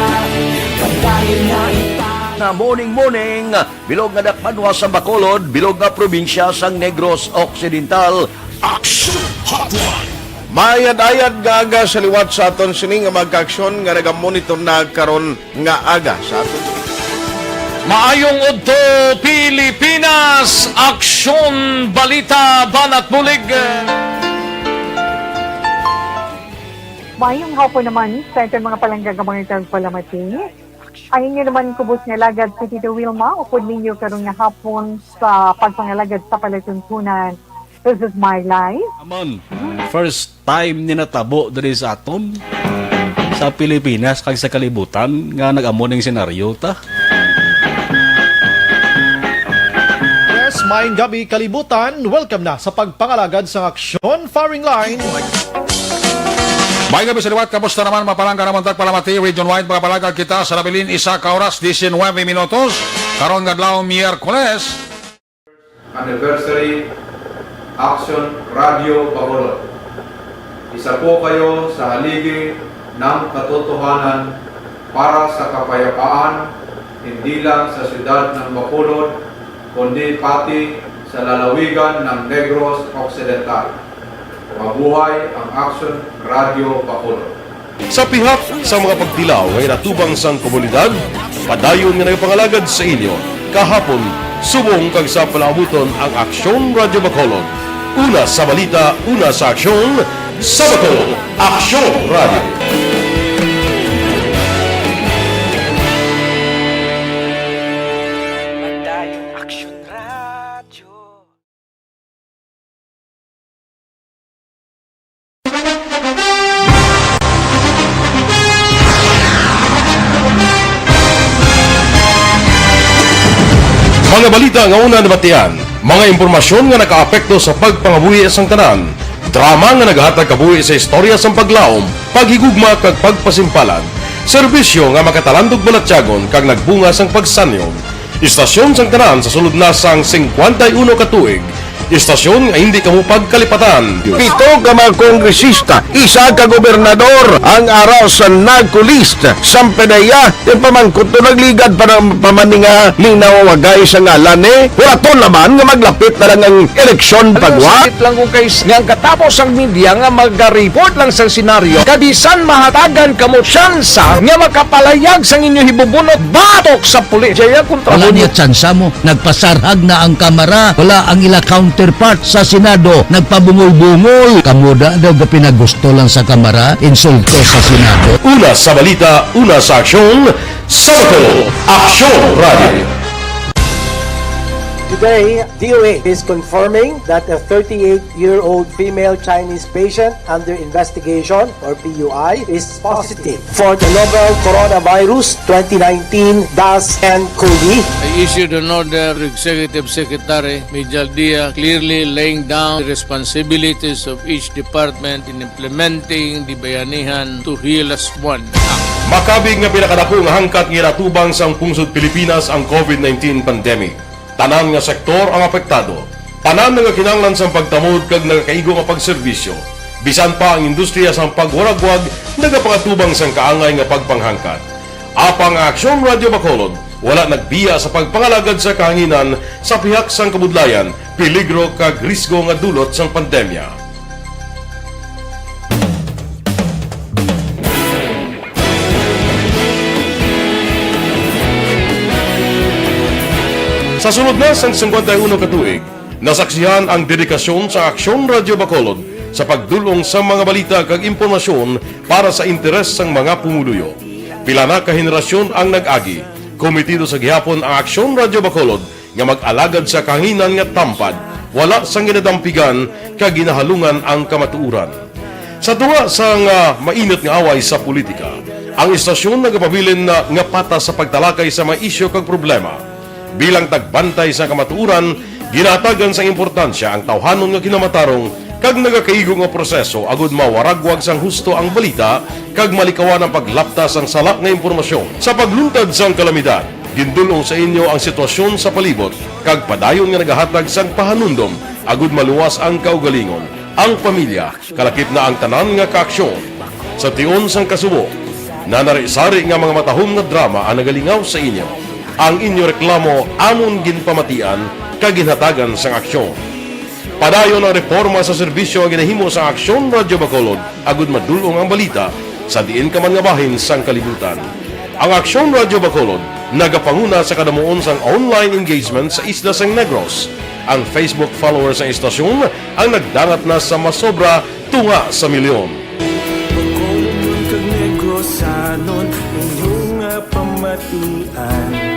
Kagaya na itang Na morning, bilog nga dakpanwa sa Bacolod, bilog nga probinsya sang Negros Occidental. Aksyon Hotline. Mayad-ayad nga aga sa liwat sa aton sini nga magkaaksyon nga nagamonitor na karon nga aga sa aton. Maayong udto Pilipinas, Aksyon Balita Banat Bulig. Mayong hapon naman sa itong mga palanggang mga palamati. Ay inyo naman kubos nga lagad sa Tito Wilma, upod ninyo karong nga hapon sa pagpangalagad sa palatuntunan. This is my life. Amon, first time ni natabo diri sa aton sa Pilipinas kag sa kalibutan nga nag-amo ning senaryo ta. Yes, maayong gabi kalibutan. Welcome na sa pagpangalagad sa Aksyon Firing Line. May gabi sa liwat, kamusta naman mapalangga naman tagpalamati, region-wide mga palagad kita sa Labilin, isa ka oras, 19 minutos, karon gadlaw Miyerkules. Anniversary Aksyon Radio Bacolod. Isa po kayo sa haligi ng katotohanan para sa kapayapaan hindi lang sa siyudad ng Bacolod kundi pati sa lalawigan ng Negros Occidental. Mabuhay ang Aksyon Radio Bacolod. Sa pihak sa mga pagtilaw ngay natubang sang komunidad, padayon nga nagpangalagad sa inyo kahapon subong kag sa palabuton ang Aksyon Radio Bacolod. Una sa balita, una sa aksyon, sa Bacolod, Aksyon Radio. Mga balita nga una nabatian, mga impormasyon nga nakaapekto sa pagpangabuhi sang tanan, drama nga naghatag kabuhi sa istorya sang paglaom, paghigugma kag pagpasimpalan, serbisyo nga makatalandog balatyagon kag nagbunga sang pagsanyon, istasyon sang tanan sa sulod na sang 51 katuig, istasyon nga hindi kamo pagkalipatan. Pito ka mga kongresista, isa ka gobernador ang araw sa nagkulist sa PDEA yung pamangkot to nagligad para pamaninga ning nawawagay sa ngalan wala naman nga maglapit na lang ang eleksyon pagwa. Sakit lang kung guys nga katapos ang media nga mag-report lang sa senaryo kabisan mahatagan kamo tsansa nga makapalayag sa inyo hibubunot batok sa pulis. Jaya kontra Wala niya tsansa mo, nagpasarhag na ang kamera, wala ang ila counterpart sa Senado, nagpabungol-bungol. Kamuda daw ga pinagusto lang sa kamera, insulto sa Senado. Una sa balita, una sa aksyon, sa Bacolod, Aksyon Radio. Today, DOA is confirming that a 38-year-old female Chinese patient under investigation, or PUI, is positive for the novel coronavirus 2019-10-CoV. I issued an order to Executive Secretary Major Dia clearly laying down the responsibilities of each department in implementing the Bayanihan to Heal as One Act. Makabig nga pinakadako nga hangkat nga natubang sang pungsod Pilipinas ang COVID-19 pandemic. Tanan nga sektor ang apektado. Tanan nga kinahanglan sang pagtamod kag nagakaigo nga pagserbisyo. Bisan pa ang industriya sang pagwaragwag nagapangatubang sang kaangay nga pagpanghangkat. Apang Aksyon Radio Bacolod wala nagbiya sa pagpangalagad sa kahanginan sa pihak sang kabudlayan, peligro kag risgo nga dulot sang pandemya. Sa sunod na sang 51 katuig, nasaksihan ang dedikasyon sa Aksyon Radio Bacolod sa pagdulong sa mga balita kag impormasyon para sa interes sang mga pumuluyo. Pila na ka henerasyon ang nag-agi, komitido sa gihapon ang Aksyon Radio Bacolod nga mag-alagad sa kahanginan nga tampad, wala sang ginadampigan kag ginahalungan ang kamatuuran. Sa tunga sang mainit nga away sa politika, ang istasyon nagapabilin na nga patas sa pagtalakay sa mga isyu kag problema. Bilang tagbantay sa kamatuuran, ginatagan sa importansya ang tawhanon nga kinamatarong kag nagakaigo nga proseso agud mawaragwag sang husto ang balita kag malikawan ang paglaptas ang salak nga impormasyon. Sa pagluntad sang kalamidad, gindulong sa inyo ang sitwasyon sa palibot kag padayon nga nagahatag sang pahanundom agud maluwas ang kaugalingon, ang pamilya, kalakip na ang tanan nga kaaksyon. Sa tion sang kasubo, nanari-sari nga mga matahom nga drama ang nagalingaw sa inyo. Ang inyo reklamo amon ginpamatian kag ginhatagan sang aksyon. Padayon ang reforma sa serbisyo ang ginahimo sa Aksyon Radio Bacolod agud madulong ang balita sa diin ka man nga bahin sang kalibutan. Ang Aksyon Radio Bacolod nagapanguna sa kadamuon sang online engagement sa isla sang Negros. Ang Facebook followers sa istasyon ang nagdangat na sa masobra tunga sa milyon. Bacolod kag Negros sanon inyong pamatian.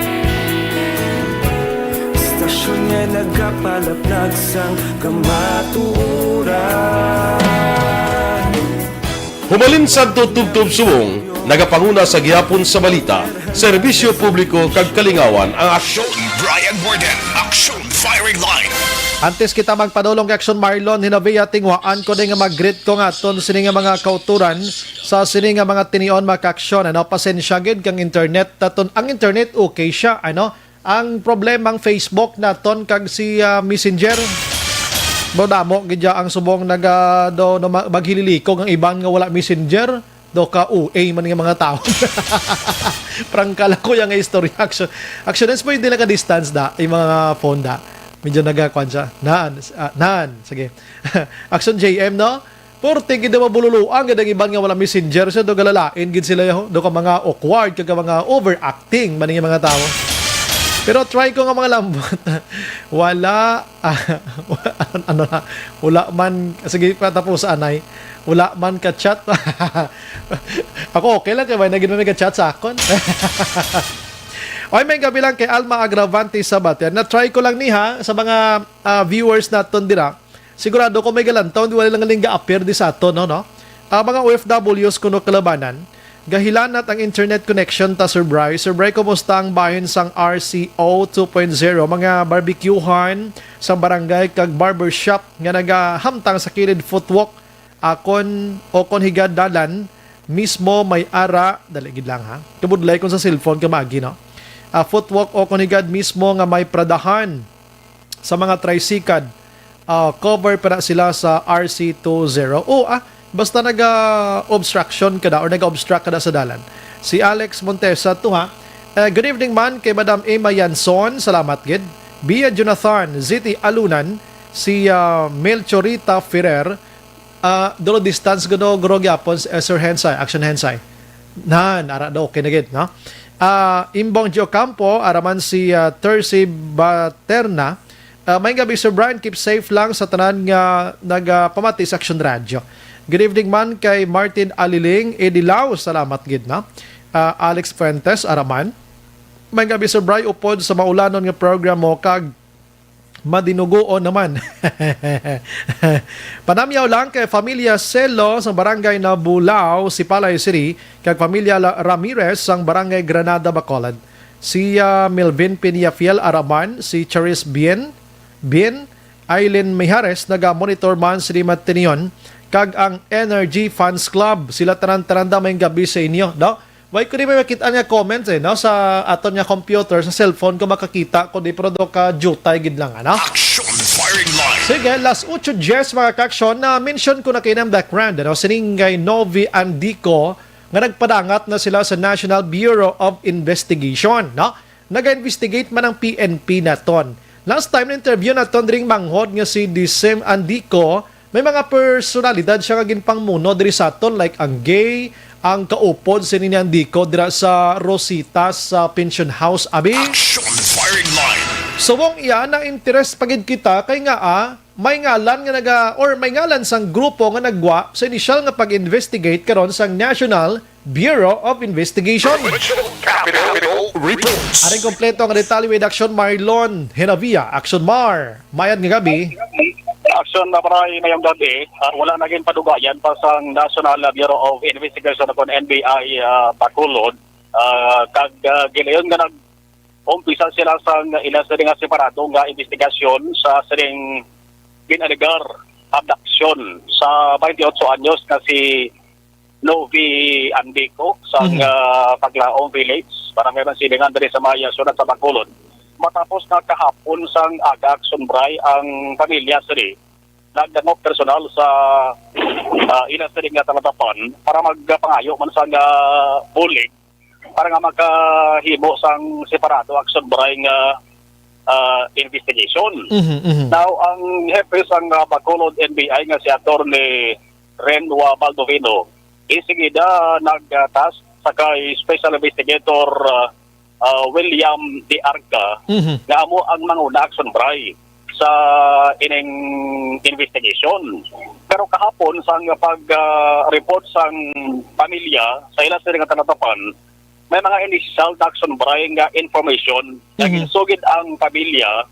Istasyon nga nagapalaplag sang kamatuuran. Humalin sa tutubtub subong, nagapanguna sa gihapon sa balita, serbisyo publiko kag kalingawan ang Aksyon. Bryan Morden, Aksyon Firing Line. Antes kita magpadulong kay Aksyon Marlon, hinabiya tingwaan ko din nga mag-greet ko nga ton sini nga mga kauturan sa sini nga mga tinion maka-aksyon. Ano, pasensya gid kang internet. Taton, ang internet okay siya. Ano, ang problemang Facebook naton kag si Messenger. Bodamo gidya ang subong naga do maghililikog ang iban nga wala Messenger. do ka UA man nga mga tao. Prangkala ko yung istorya action. Action po hindi na ka-distance da, yung mga phone da. Medyo nagakwan siya. Naan. Sige. Action JM, no? Porte, gid mabululuang, gid ang ibang nga wala messenger siya, do galalain, gid sila yun. Do ka mga awkward, ka mga overacting, man yung mga tao. Pero try ko nga mga lambot. Wala, wala man, sige, patapos sa anay. Wala man ka-chat. Ako okay lang, kaya may naging may ka-chat sa akon. Okay, may gabi lang kay Alma Agravante sa Batian. Na-try ko lang niha sa mga viewers naton dira. Sigurado ko may galantaw, di wala lang lingga appear di sa aton, no? Mga OFWs kuno kalabanan, gahilanat ang internet connection ta Sir Bryan. Sir Bryan, kumusta ang bahin sang RCO 2.0? Mga barbecuehan sa barangay kag barbershop nga nagahamtang sa kilid footwalk akon o kon higad dalan mismo may ara daligid lang ha kabudlay kon sa cellphone kamagi no footwalk o kon higad mismo nga may pradahan sa mga tricycad cover para sila sa RC20 basta naga-obstruction kada or naga-obstruct kada sa dalan. Si Alex Montesa to ha. Good evening man kay Madam Emma Yanson, salamat gid. Bia Jonathan Ziti Alunan, si Melchorita Ferrer, dolo distance gano grog yapon Sir Hensay, Action Hensay. Ara do okay na gid, no? Imbong Giocampo, araman si Tercy Baterna. May gabi Sir Bryan, keep safe lang sa tanan nga nagapamati sa Action Radio. Good evening man kay Martin Aliling Edilaw, salamat gid na. Alex Fuentes, araman. May gabi Sir Bryan, upod sa maulanon nga program mo kag madinuguon naman. Panamyaw lang kay Familia Selo sa barangay na Bulao, Sipalay City, kag Familia Ramirez sang barangay Granada, Bacolod. Si Melvin Piniafiel Araman, si Charis Bien, Aileen Mijares, naga-monitor man si Matinion, kag ang Energy Fans Club. Sila tanan-taranda may gabi sa inyo, no? Why ko di may makita niya comments no? Sa aton niya computer, sa cellphone ko makakita ko di pero do ka jutay gid lang, ano? Action firing line. Sige, last 8 mga kaksyon na mention ko na kayo ng background, ano? Siningay Novi Andico nga nagpadangat na sila sa National Bureau of Investigation, no? Nag-investigate man ang PNP na ton. Last time na interview na ton ring manghod nga si Disem Andico, may mga personalidad siya nga ginpangmuno diri sa aton like ang gay, ang kaupod si Nini Andico dira sa Rositas sa Pension House abi. Action firing line. So wong iya na interest pagid kita kay nga may ngalan nga may ngalan sang grupo nga nagwa sa initial nga pag-investigate karon sang National Bureau of Investigation. Aring kompleto ang detalye with Action Marlon Henavia, Action Mar. Mayad nga gabi. Action na para ngayong gabi, wala naging padugayan pa sa National Bureau of Investigation upon NBI Bacolod. Kag gilayon nga nag-umpisa sila sa ilang sa nga separado nga investigasyon sa siring pinaligar abduction sa 28 anyos na si Novi Andico sa Paglaong Village. Para meron silingan dali sa Maya, sunod sa Bacolod. Matapos na kahapon sang aga Action Bray ang pamilya siri nagdangop personal sa ilang siri nga talatapan para magpangayo man sa bulig para nga makahimo sang separado Action Bray nga investigation. Now ang hepe sang Bacolod NBI nga si Attorney Renwa Baldovino isigida nagtask sa kay Special Investigator William D. Arca nga amo ang manguna Action Bray sa ining investigation. Pero kahapon sang pag-report sang pamilya sa ilang siri nga talatapan, may mga initial Action Bray nga information nga ginsugid ang pamilya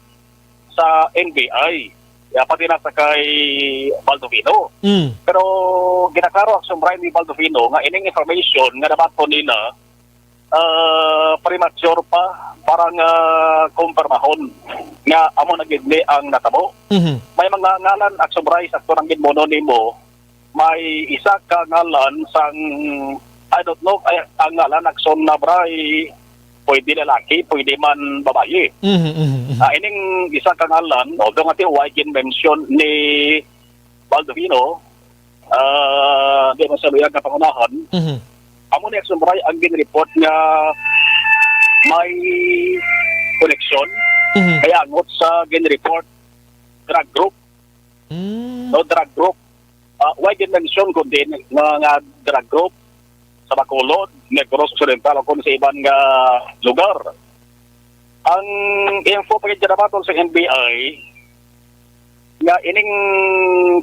sa NBI. Pati na sa kay Baldovino. Pero ginaklaro Action Bray ni Baldovino nga ining information nga nabato nila premature pa parang kumpirmahon nga amo nagidli ang natabo. May mga ngalan Action Bray sa aktor ang gidmono nimo, may isa ka ngalan sang I don't know ang ngalan Action na Bray pwede lalaki, pwede man babae. Ining isa ka ngalan although nga tiway gin mention ni Baldovino di man sa luyag na pangunahan. Amo ni Aksyon Bray ang ginreport nga may connection kaya angot sa ginreport drug group. No drug group. Why mention ko din nga drug group sa Bacolod, Negros Occidental o kung sa ibang lugar. Ang info pagkakarabaton sa NBI nga ining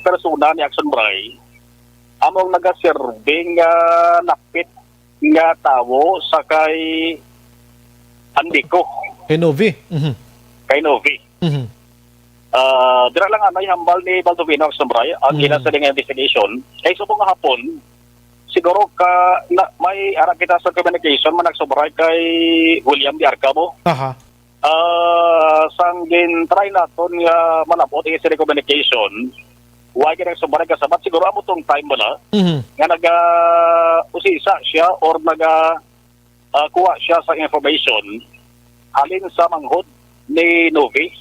persona ni Aksyon Bray among nagaserving napit nga tawo sa kay Andico. Kay Novi. Kay Novi. Dira lang anay hambal ni Baldovino Aksyon Bray ang ila sa investigation. Kay subong nga hapon siguro may ara kita sa communication man nagsobray kay William Di Arcamo. Sang din try naton nga malabot sa communication. Why ka nagsobray kasabat siguro amo tong time mo na nga usisa siya or kuha siya sa information halin sa manghod ni Novi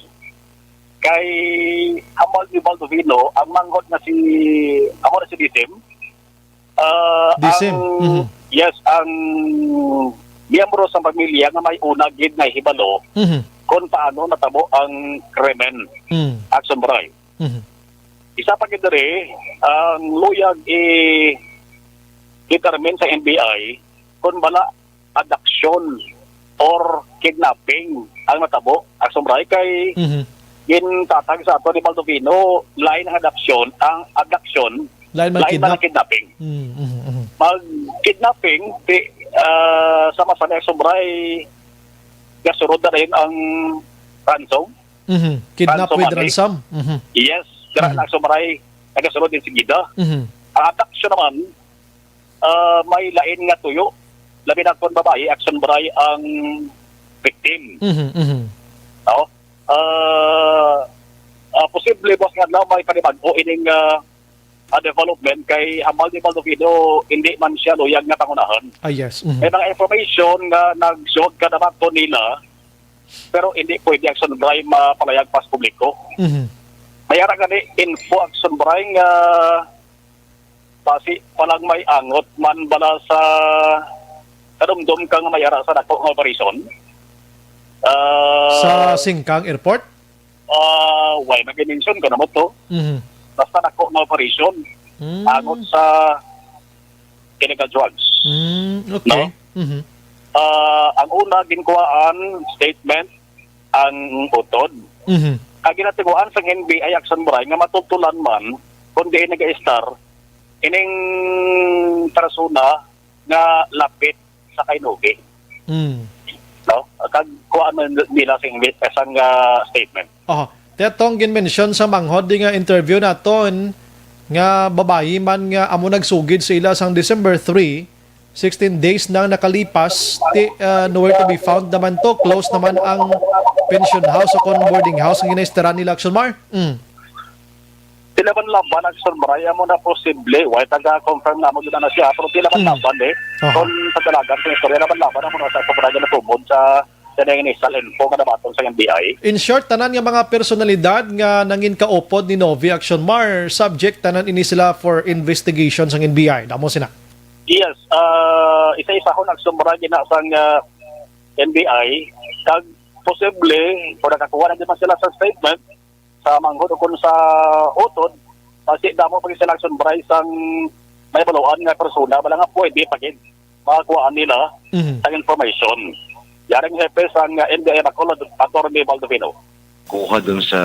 kay amal ni Baldovino ang manghod na si Disim. Disim. Yes, ang miyembro sa pamilya nga may una gid na hibalo kung paano natabo ang krimen. Aksyon Bray. Isa pa gid diri ang luyag determine sa NBI kung bala abduction or kidnapping ang matabo. Aksyon Bray kay gintatag sa ato ni Baldovino lain ang abduction lain man kidnapping. Mag-kidnapping sama-sama ni Aksyon Bray gasurod na rin ang ransom. Kidnap with ransom. Yes, kaya Aksyon Bray nagasunod din si Gida. Ang abduction naman may lain nga tuyo. Labi na kung babae, Aksyon Bray ang victim. Posible boss nga daw may panibag-o ining development kay Hamal ni Baldovino hindi man siya luyag nga pangunahan. Yes. May mga information nga nag-shot ka naman to nila pero hindi pwede Aksyon Bray mapalayag pas publiko. Mayara nga ni info Aksyon Bray nga pasi palang may angot man bala sa kadumdum kang mayara sa dako nga operation. Sa Singkang Airport? Why mag-mention ko naman to. Basta dako nga operation angot sa illegal drugs. Okay. No? Ang una ginkuhaan statement ang utod. Ang ginatiguan sa NBI Aksyon Bray nga matutulan man kung di nag-star ining persona nga lapit sa kay Novi. No? Kagkuhaan man nila sa isang statement. Tetong ginmention sa manghod di nga interview naton nga babayi man nga amo nagsugid sa ila sang December 3, 16 days nang nakalipas, nowhere to be found naman to. Close naman ang pension house o boarding house ang ginaisteran nila Aksyon Mar. Tila man laban Aksyon Bray mo na posible. Why taga-confirm na mo doon na siya. Pero tila man laban kung pagdalagan sa istorya naman laban mo na sa Sobraya na tumod sa initial info nga nabatong sa NBI. In short, tanan nga mga personalidad nga nangin kaupod ni Novi Aksyon Mar, subject tanan ini sila for investigation sa NBI. Damo sina. Yes, isa-isa ko nagsumra ginasang NBI kag posible kung nakakuha na naman sila sa statement sa manghod o kung sa utod kasi damo pag sila Aksyon Bray sang may baluan nga persona bala nga pwede pagin makakuhaan nila sa information. Yaring hepe sang NBI Bacolod Atty. Baldovino. Kuha dun sa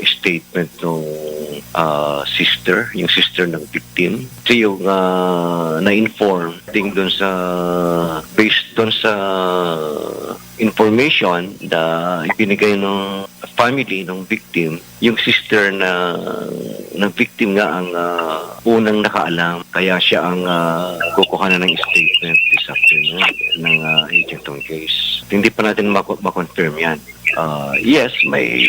statement ng sister, yung sister ng victim. Kasi yung na-inform dun sa based dun sa information na ibinigay ng family ng victim, yung sister na ng victim nga ang unang nakaalam. Kaya siya ang kukuha na ng statement this afternoon ng agent on case. Hindi pa natin makonfirm yan. Yes, may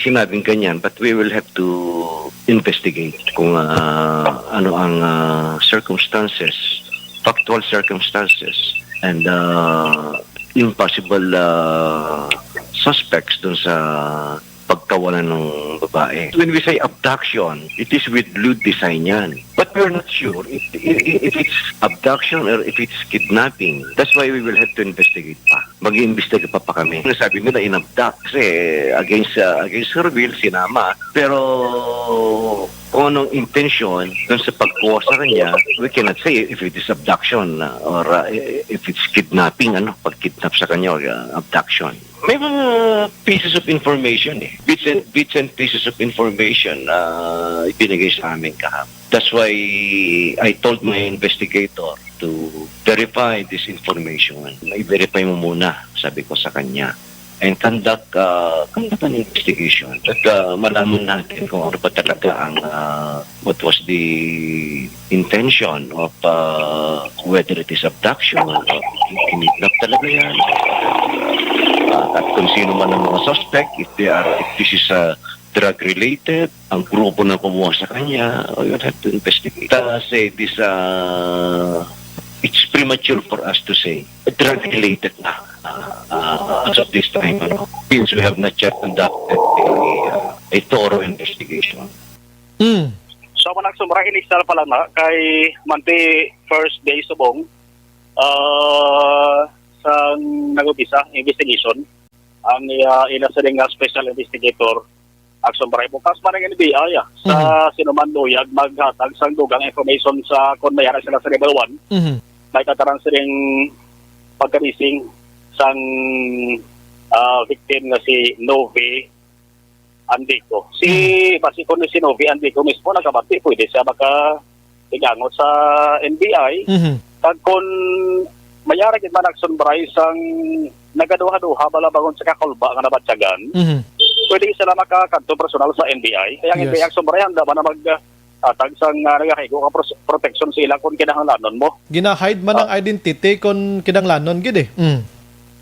sinabing ganyan, but we will have to investigate kung ano ang circumstances, factual circumstances, and impossible suspects dun sa pagkawalan ng babae. When we say abduction, it is with lewd design yan. But we're not sure if it's abduction or if it's kidnapping. That's why we will have to investigate pa. Mag-iimbestiga pa kami. Sabi nila in-abduct kasi against her will, sinama. Pero kung anong intention dun sa pagkuha sa kanya, we cannot say if it is abduction or if it's kidnapping, pag-kidnap sa kanya or abduction. May mga pieces of information bits and pieces of information ibinigay sa amin kahapon. That's why I told my investigator to verify this information. I-verify mo muna, sabi ko sa kanya. And conduct an investigation at malaman natin kung ano pa talaga ang what was the intention of whether it is abduction or kinidnap talaga yan. At kung sino man ang mga suspect, if this is drug related, ang grupo na kumuha sa kanya, you have to investigate. Say this it's premature for us to say drug related na as of this time, since we have not yet conducted a thorough investigation. So manang sumrahin isal pala na kay Monday first day subong sa nag-umpisa investigation ang ina sa nga special investigator Aksyon Bryan bukas man ang NBI sa sinumanduyag maghatag sang dugang information sa kung mayara sila sa level 1. May tataran silang pagkarising sang victim na si Novi Andico. Basi kung si Novi Andico mismo nagkabati, pwede siya maka-igangot sa NBI. Kag kung mayara gid man Aksyon Bryan sang nagaduha-duha balabangon sa kakulba nga nabatyagan, pwede sila makakanto personal sa NBI. Kaya ang NBI Aksyon Bryan handa man na mag sang nagahigo ka protection sa ilang kung kinahanglanon mo. Gina-hide man ang identity kung kinahanglanon gid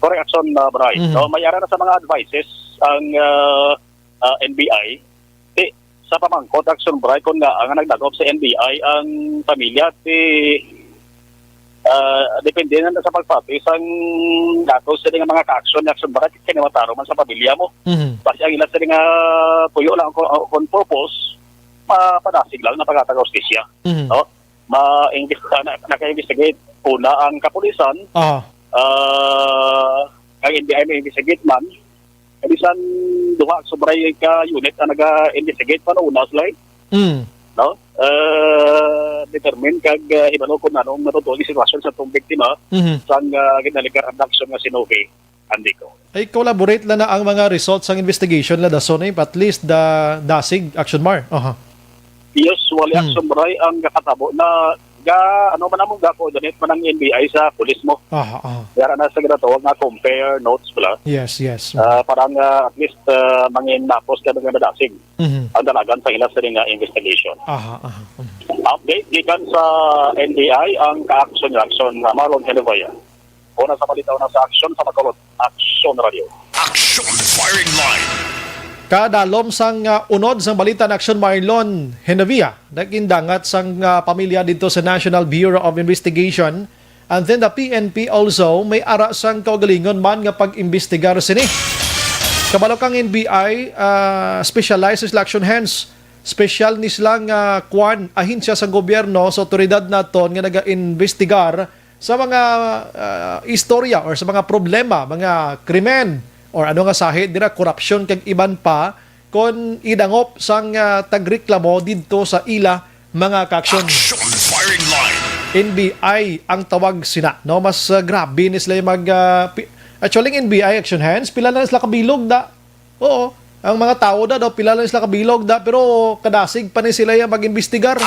Correct Aksyon Bryan. So mayara na sa mga advices ang NBI sa pamangkot Aksyon Bryan kung nga ang nagdagop sa NBI ang pamilya depende na sa pagpapis ang datos sa mga ka-aksyon Aksyon Bryan kiniwataro man sa pamilya mo. Basta ang ilan sa nga puyo lang kung purpose mapadasig lang na pagkatag-hostisya. No? Naka-investigate una ang kapulisan, ang NBI may investigate man, ibisan duha sobray ka unit na nag-investigate pa una sila. No? Determine kag ibalo kung anong natutuloy sitwasyon sa itong biktima sang ginaligar abduction nga si Novi Andico. Ay collaborate na ang mga results ng investigation la dason at least the dasig Action Mar. Usually Aksyon Bryan ang kakatabo na ano man among ga-coordinate man ang NBI sa pulis mo. Kaya na sa ginatawag nga compare notes pala. Yes. Parang at least mangin napos ka ng nadasig. Ang dalagan sa ilas rin nga investigation. Update gikan sa NBI ang ka-action Marlon Helevaya. Una sa palitaw na sa Aksyon sa Makulot Aksyon Radio. Aksyon Firing Line. Kadalom sang unod sang balita ng Aksyon Marlon Henavia nagindangat sang pamilya dito sa National Bureau of Investigation and then the PNP also may ara sang kaugalingon man nga pag-imbestigar sini. Kabalo kang NBI specialized action hands special ni silang ahensya sa gobyerno sa otoridad naton nga naga-investigar sa mga istorya or sa mga problema, mga krimen or ano nga sahid dira korupsyon kag iban pa kon idangop sang tagreklamo didto sa ila mga ka-aksyon. NBI ang tawag sina no mas grabe ni sila actually NBI action hands pila lang sila kabilog da. Oo, ang mga tao da daw pila lang sila kabilog da pero kadasig pa ni sila yung mag-imbestigar.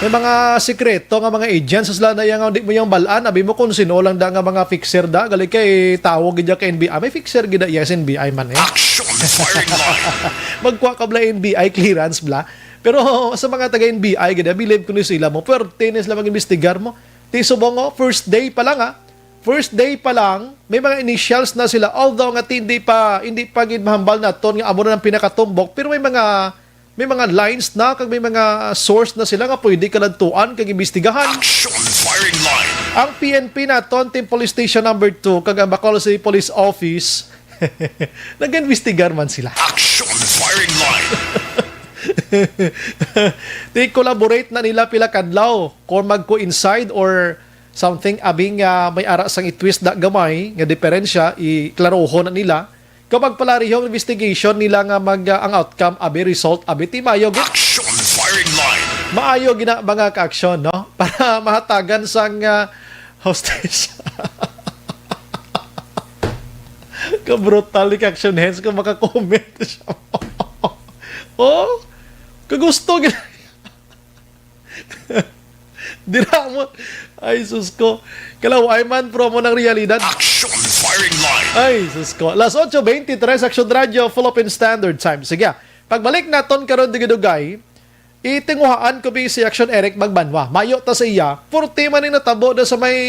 May mga sekreto nga mga agents sila na yung di mo yung balaan abi mo kung sino lang da nga mga fixer da gali kay tawo gid ka NBI may fixer gid yes NBI man magkuha ka bla NBI clearance bla pero sa mga taga NBI gid believe ko ni sila mo pero tenis lang mag-imbestigar mo ti subong first day pa lang may mga initials na sila although nga hindi pa gid mahambal naton nga amo na ng pinakatumbok pero may mga lines na kag may mga source na sila nga pwede kaladtuan kag imbestigahan. Ang PNP naton Team Police Station number 2 kag ang Bacolod City Police Office Nag-investigar man sila. Action firing line. They collaborate na nila pila kadlaw kung mag-coincide or something abing may ara sang i-twist da gamay nga diferensya iklaroho na nila kapag palarihong investigation nila nga ang outcome abi result abi timayo Action firing line. maayo gina mga ka-aksyon no para mahatagan sang hostage. Ka brutal ni ka-action hands kung maka-comment siya. Oh, kagusto gina. Dira mo. Ay, sus ko. Kalaway man, promo ng realidad. Action firing line. Ay, sus ko. Las 8:23, Aksyon Radio, Philippine Standard Time. Sige, pagbalik naton karon digidugay, itinguhaan ko si Aksyon Eric magbanwa. Mayo ta sa iya, 40 man yung natabo na sa may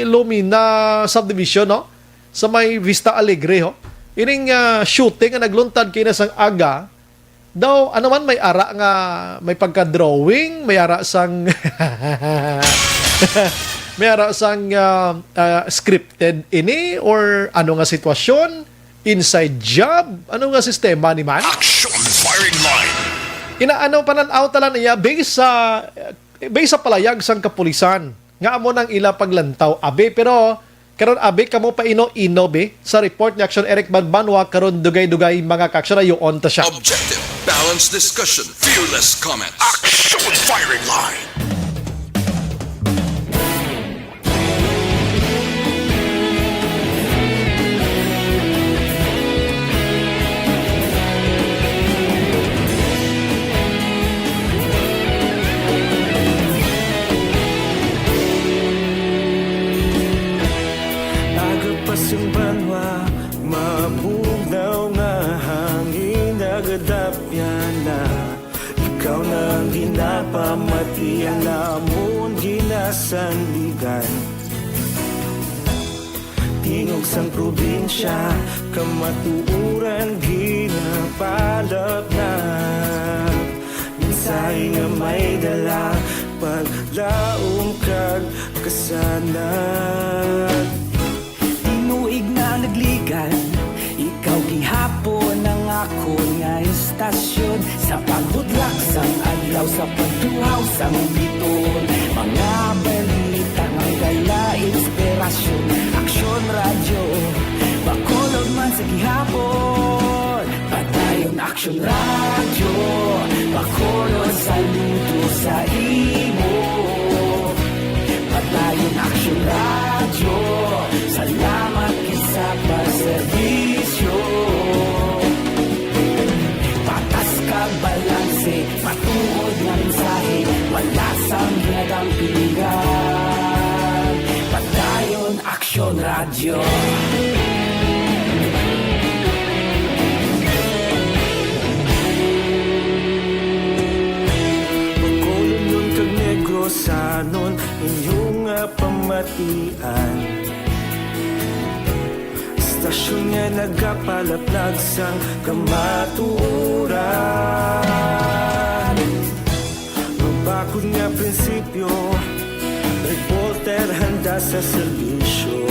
Lumina subdivision, no? Sa may Vista Alegre, ho? Ining shooting nga nagluntad kina sang aga, daw, ano man may ara nga, may pagka-drawing, may ara sang may ara sang scripted ini or ano nga sitwasyon, inside job, ano nga sistema ni man? Action firing line. Inaano pananaw tala niya based sa palayag sang kapulisan. Nga amo nang ila paglantaw abe pero karon abe kamo pa ino be sa report ni Aksyon Eric Banbanwa karon dugay-dugay mga ka-aksyon ayo on ta siya. Objective, balanced discussion, fearless comment. Action firing line. Agapasang banwa, mabugnaw nga hangin nagadapyan na. Ikaw nang ginapamatian namon ginasandigan. Tingog sang probinsya, kamatuuran ginapalap na. Minsay nga may dala, paglaom kag kasanan. Tinuig na nagligan, ikaw gihapon ang ako nga istasyon. Sa paghudlak sang adlaw, sa pagtuhaw sang biton. Mga balita ng dala, inspirasyon. Aksyon radyo, bakolog man sa gihapon. Patayon aksyon radyo, bakolog saludo sa imo. Patayon aksyon radyo, salamat sa pagserbisyo. Patas kag balanse, matuod nga mensahe, wala sang hinagang piligan. Patayon Aksyon Radyo. Pagkolon nun kag Negrosanon, inyong pamatian. Stasyon nga nagapalaplag sang kamatuuran. Mabakod nga prinsipyo, reporter handa sa serbisyo.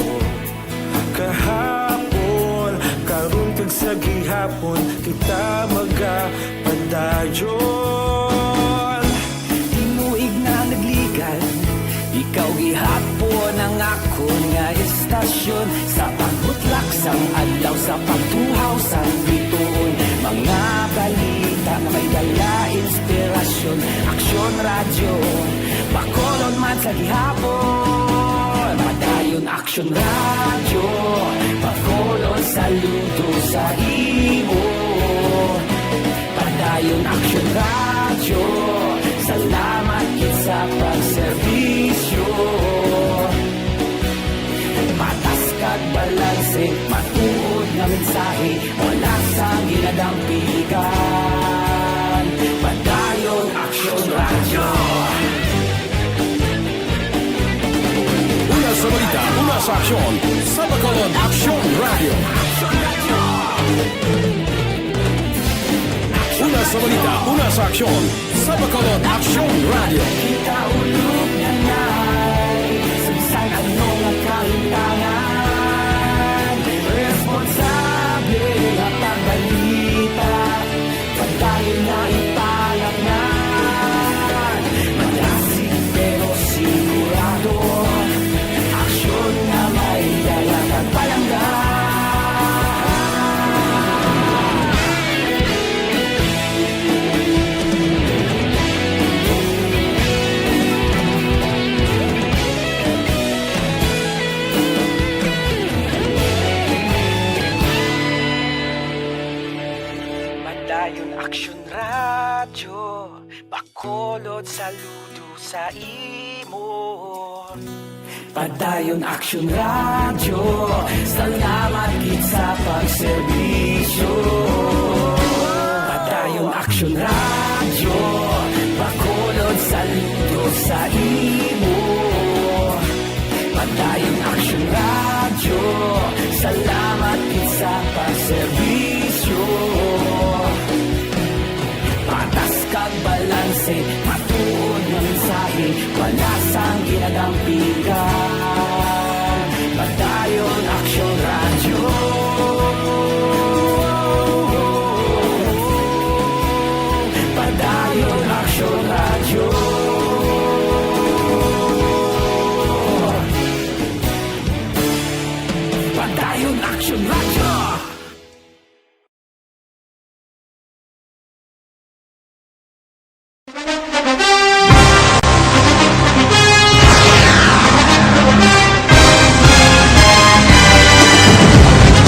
Kahapon, karon kag sa gihapon, kita magapadayon. Tinuig na nagligan, ikaw gihapon ang ako nga istasyon. Sa pagbutlak sang adlaw, sa pagtuhaw sang bituon. Mga balita na may dala inspirasyon. Aksyon radyo, bakolon man sa gihapon. Padayon Aksyon radyo, bakolon saludo sa imo. Padayon Aksyon radyo, salamat kit sa pagserbisyo. Patas kag balanse, matuod nga mensahe, wala sang ginadang piligan. Padayon Aksyon Radyo. Una sa balita, una sa aksyon, sa Bacolod Aksyon Radio. Una sa balita, una sa aksyon, sa Bacolod Aksyon Radio. Kita ulog na na'y sumsan anong ang kahintangan. Responsable Padayon Aksyon Radyo, Bacolod saludo sa imo. Padayon Aksyon Radyo, salamat gid sa pagserbisyo. Padayon Aksyon Radyo, Bacolod saludo sa imo. Padayon Aksyon Radyo, salamat gid sa pagserbisyo. Patas kag balanse, matuod nga mensahe, wala sang ginadampigan. Padayon Aksyon Radyo. Padayon Aksyon Radyo. Padayon Aksyon Radyo.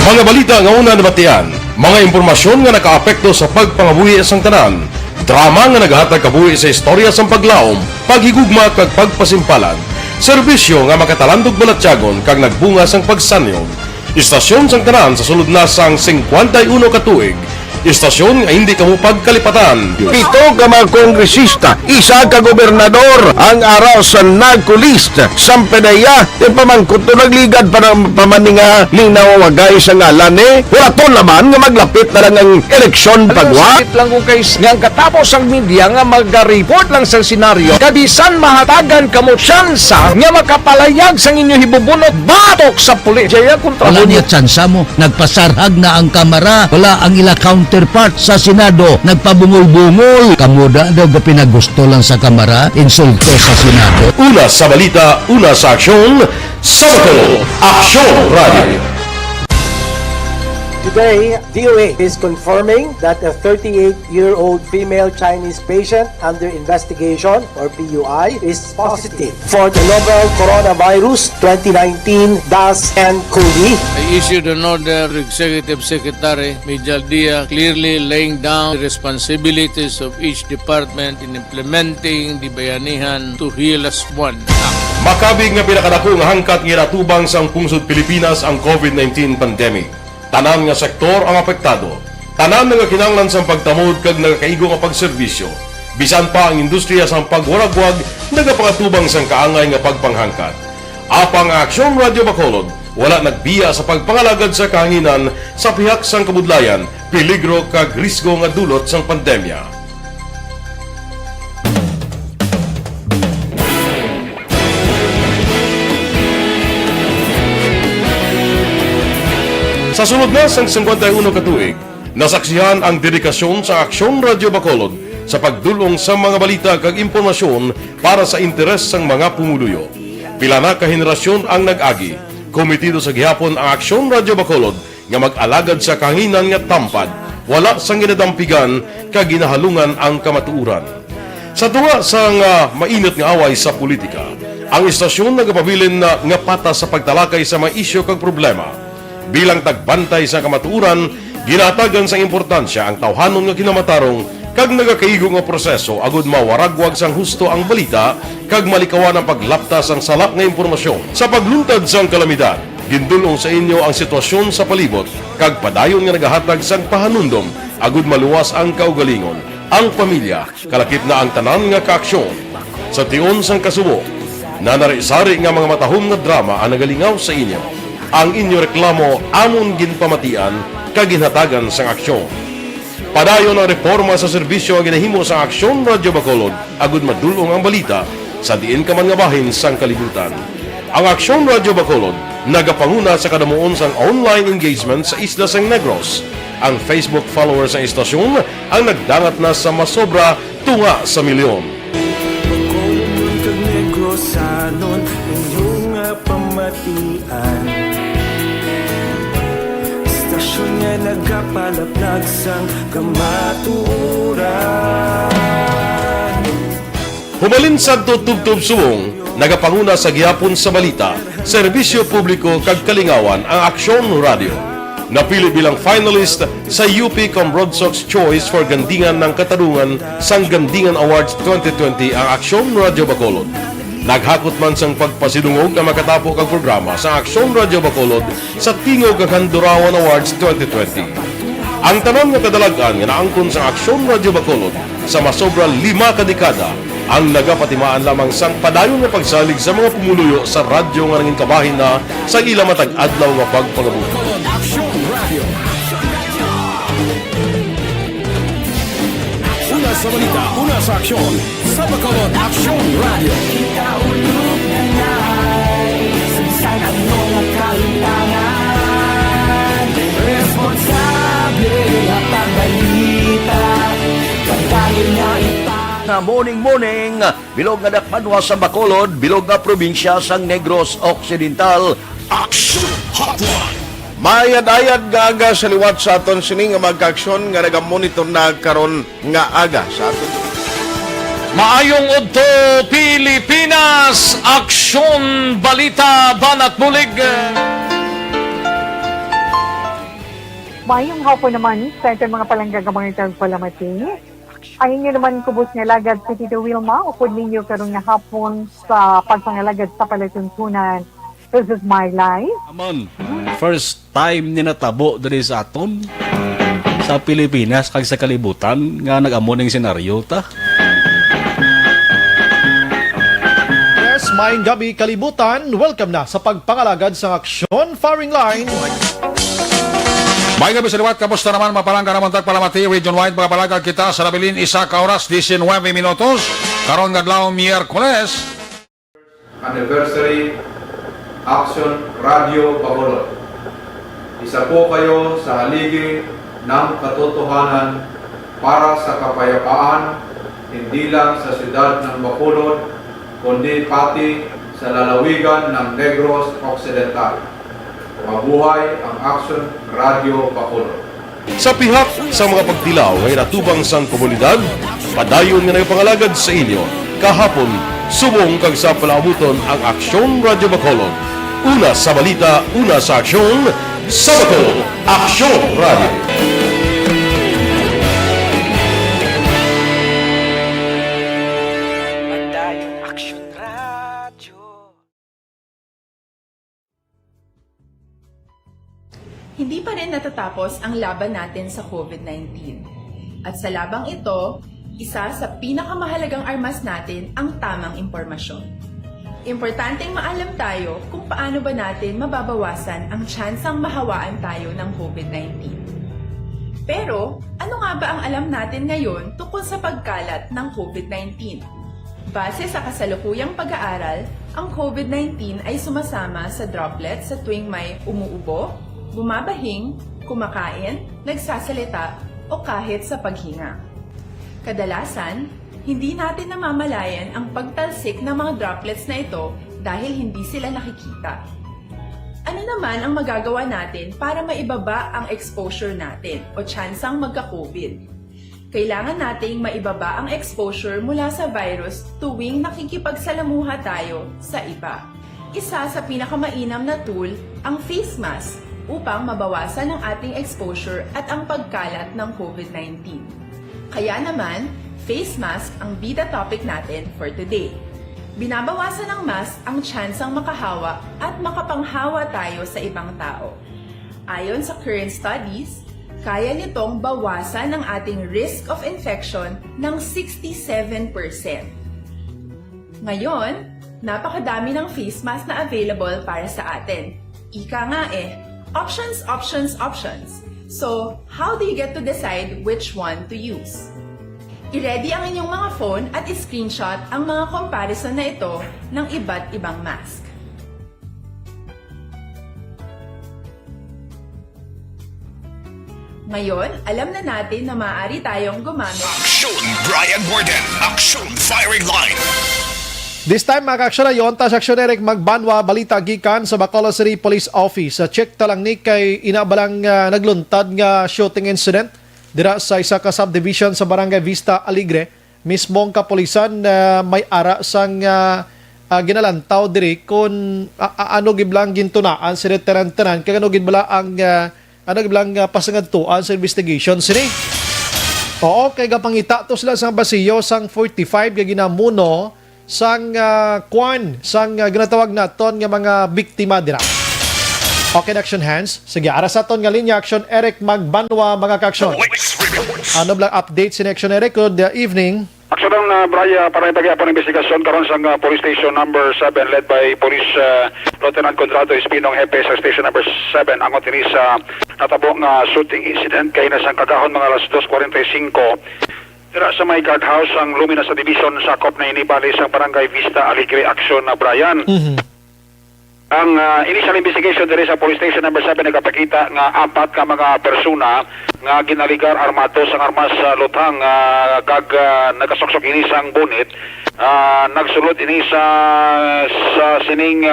Mga balita nga una nabatian, mga impormasyon nga nakaapekto sa pagpangabuhi sang tanan, drama nga naghatag kabuhi sa istorya sang paglaom, paghigugma kag pagpasimpalan, serbisyo nga makatalandog balatyagon kag nagbunga sang pagsanyog, istasyon sang tanan sa sulod na sang 51 katuig, istasyon nga hindi kamo pagkalipatan. Pito ka mga kongresista, isa ka gobernador ang araw sa nagkulist sa PDEA yung pamangkot to nagligad para pamaninga ning nawawagay sa ngalan wala to naman nga maglapit na lang ang eleksyon pagwa. Sakit lang kung kays nga katapos ang media nga mag-report lang sa senaryo kabisan mahatagan kamo tsansa nga makapalayag sa inyo hibubunot batok sa pulis. Jaya kontra Wala niya tsansa mo, nagpasarhag na ang kamera, wala ang ila counterpart sa Senado, nagpabungol-bungol. Kamuda daw ga pinagusto lang sa kamera, insulto sa Senado. Una sa balita, una sa aksyon, sa Bacolod, Aksyon Radio. Today, DOA is confirming that a 38-year-old female Chinese patient under investigation, or PUI, is positive for the novel coronavirus 2019-nCoV. I issued an order to Executive Secretary Major Dia clearly laying down the responsibilities of each department in implementing the Bayanihan to Heal as One Act. Makabig nga pinakadako nga hangkat nga natubang sang pungsod Pilipinas ang COVID-19 pandemic. Tanan nga sektor ang apektado. Tanan nga kinahanglan sang pagtamod kag nagakaigo nga pagserbisyo. Bisan pa ang industriya sang pagwaragwag nagapangatubang sang kaangay nga pagpanghangkat. Apang Aksyon Radio Bacolod wala nagbiya sa pagpangalagad sa kahanginan sa pihak sang kabudlayan, peligro kag risgo nga dulot sang pandemya. Sa sunod na sang 51 katuig, nasaksihan ang dedikasyon sa Aksyon Radio Bacolod sa pagdulong sa mga balita kag impormasyon para sa interes sang mga pumuluyo. Pila na ka henerasyon ang nag-agi, komitido sa gihapon ang Aksyon Radio Bacolod nga mag-alagad sa kahanginan nga tampad, wala sang ginadampigan kag ginahalungan ang kamatuuran. Sa tuwa sang mainit nga away sa politika, ang istasyon nagapabilin na nga patas sa pagtalakay sa mga isyu kag problema. Bilang tagbantay sa kamatuuran, ginatagan sa importansya ang tawhanon nga kinamatarong kag nagakaigo nga proseso agud mawaragwag sang husto ang balita kag malikawan ang paglaptas ang salak nga impormasyon. Sa pagluntad sang kalamidad, gindulong sa inyo ang sitwasyon sa palibot kag padayon nga nagahatag sang pahanundom agud maluwas ang kaugalingon, ang pamilya, kalakip na ang tanan nga kaaksyon. Sa tion sang kasubo, nanari-sari nga mga matahom nga drama ang nagalingaw sa inyo. Ang inyo reklamo amon ginpamatian kaginhatagan sang aksyon. Padayon ang reforma sa serbisyo ang ginahimo sa Aksyon Radio Bacolod agud madulong ang balita sa diin ka man nga bahin sang kalibutan. Ang Aksyon Radio Bacolod nagapanguna sa kadamuon sang online engagement sa isla sang Negros. Ang Facebook followers sa istasyon ang nagdangat na sa masobra tunga sa milyon. Bacolod kag Negros anon inyong pamatian. Istasyon nga nagapalaplag sang kamaturan. Humalin sa tutubtub suwong, nagapanguna sa gihapon sa balita, serbisyo publiko kag kalingawan ang Aksyon Radio. napili bilang finalist sa UP Broadsox Choice for Gandingan ng Katarungan sang Gandingan Awards 2020 ang Aksyon Radio Bacolod. Naghakot man sang pagpasidungog na makatapo kang programa sa Aksyon Radio Bacolod sa Tingog kag Handurawan Awards 2020. Ang tanon nga kadalagan nga naangkon sa Aksyon Radio Bacolod sa masobra 5 kadekada ang nagapatimaan lamang sang padayon nga pagsalig sa mga pumuluyo sa radyo nga nanging kabahin na sa ila matag adlaw nga pagpangabuhi. Una sa balita, una sa aksyon, sa Bacolod Aksyon Radio. Ikaulog na na'y Sansan ang mga kalintangan Responsable at pagbalita Kagaya na Na morning, bilog nga dakpanwa sa Bacolod, bilog nga probinsya sang Negros Occidental. Aksyon Hotline! Mayad-ayad nga aga sa liwat sa aton sini nga magka-aksyon nga nagamonitor na karon nga aga sa aton. Maayong udto Pilipinas, aksyon balita banat bulig. Mayong hapon naman sa itong mga palanggagamang itang palamati. Ayun nyo naman kubos nga lagad sa Tito Wilma, upod ninyo karong nga hapon sa pagpangalagad sa palatuntunan. This is my life. Amon, first time ni natabo diri sa aton sa Pilipinas kag sa kalibutan nga nag-amo ning senaryo ta. Yes, maayong gabi kalibutan. Welcome na sa pagpangalagad sa Aksyon Firing Line. May gabi sa liwat, kamusta naman mapalangga naman tagpalamati, region-wide mga palagag kita sa Rabilin, isa ka oras, 19 minutos, karon gadlaw Miyerkules. Anniversary Aksyon Radio Bacolod. Isa po kayo sa haligi ng katotohanan para sa kapayapaan, hindi lang sa siyudad ng Bacolod, kundi pati sa lalawigan ng Negros Occidental. Mabuhay ang Aksyon Radio Bacolod. Sa pihak sa mga pagtilaw ngay natubang sang komunidad, padayon nga nagpangalagad sa inyo, kahapon, subong kag sa palabuton ang Aksyon Radio Bacolod. Una sa balita, una sa aksyon, sa Bacolod, Aksyon Radio. Hindi pa rin natatapos ang laban natin sa COVID-19. At sa labang ito, isa sa pinakamahalagang armas natin ang tamang impormasyon. Importanteng maalam tayo kung paano ba natin mababawasan ang tsansang mahawaan tayo ng COVID-19. Pero, ano nga ba ang alam natin ngayon tungkol sa pagkalat ng COVID-19? Base sa kasalukuyang pag-aaral, ang COVID-19 ay sumasama sa droplets sa tuwing may umuubo, bumabahing, kumakain, nagsasalita, o kahit sa paghinga. Kadalasan, hindi natin namamalayan ang pagtalsik ng mga droplets na ito dahil hindi sila nakikita. Ano naman ang magagawa natin para maibaba ang exposure natin o tsansang magka-COVID? Kailangan nating maibaba ang exposure mula sa virus tuwing nakikipagsalamuha tayo sa iba. Isa sa pinakamainam na tool ang face mask upang mabawasan ang ating exposure at ang pagkalat ng COVID-19. Kaya naman, face mask ang bida topic natin for today. Binabawasan ng mask ang tsansang makahawa at makapanghawa tayo sa ibang tao. Ayon sa current studies, kaya nitong bawasan ang ating risk of infection ng 67%. Ngayon, napakadami ng face mask na available para sa atin. Ika nga options, options, options. So, how do you get to decide which one to use? I-ready ang inyong mga phone at i-screenshot ang mga comparison na ito ng iba't ibang mask. Ngayon, alam na natin na maaari tayong gumamit. Aksyon Bryan Morden, Aksyon Firing Line. This time, mga kaaksyon na yun, tas aksyon Eric magbanwa balita gikan sa Bacolod City Police Office. Check talang ni kay inabalang nagluntad nga shooting incident dira sa isa ka subdivision sa Barangay Vista Alegre. Mismong kapulisan na may ara sang ginalantaw diri kung ano giblang gintunaan si retaran-tanan kaya ano gibala ang ano bilang pasangadtuan sa investigation sini. Oo, kay gapangita to sila sang basiyo sang 45 nga ginamuno sang sang ginatawag naton nga mga biktima dira. Okay, action hands. Sige, ara sa aton nga linya action Eric Magbanwa mga ka-action. Ano blang update si action Eric? Good evening. Aksyon ng Bryan para ipag-iapon investigasyon karon sa police station number 7 led by Police Lieutenant Contrato Espinong Hepe sa station number 7 ang otini sa natabong shooting incident kay nasang kagahon mga alas 2:45 dira sa may guardhouse ang Lumina sa division sakop na inibali sa barangay Vista Alegre Aksyon na Bryan. Ang initial investigation diri sa police station number 7 nagapakita nga 4 ka mga persona nga ginaligar armado sang armas sa lutang kag nagasoksok ini sang bonnet nagsulod ini sa sining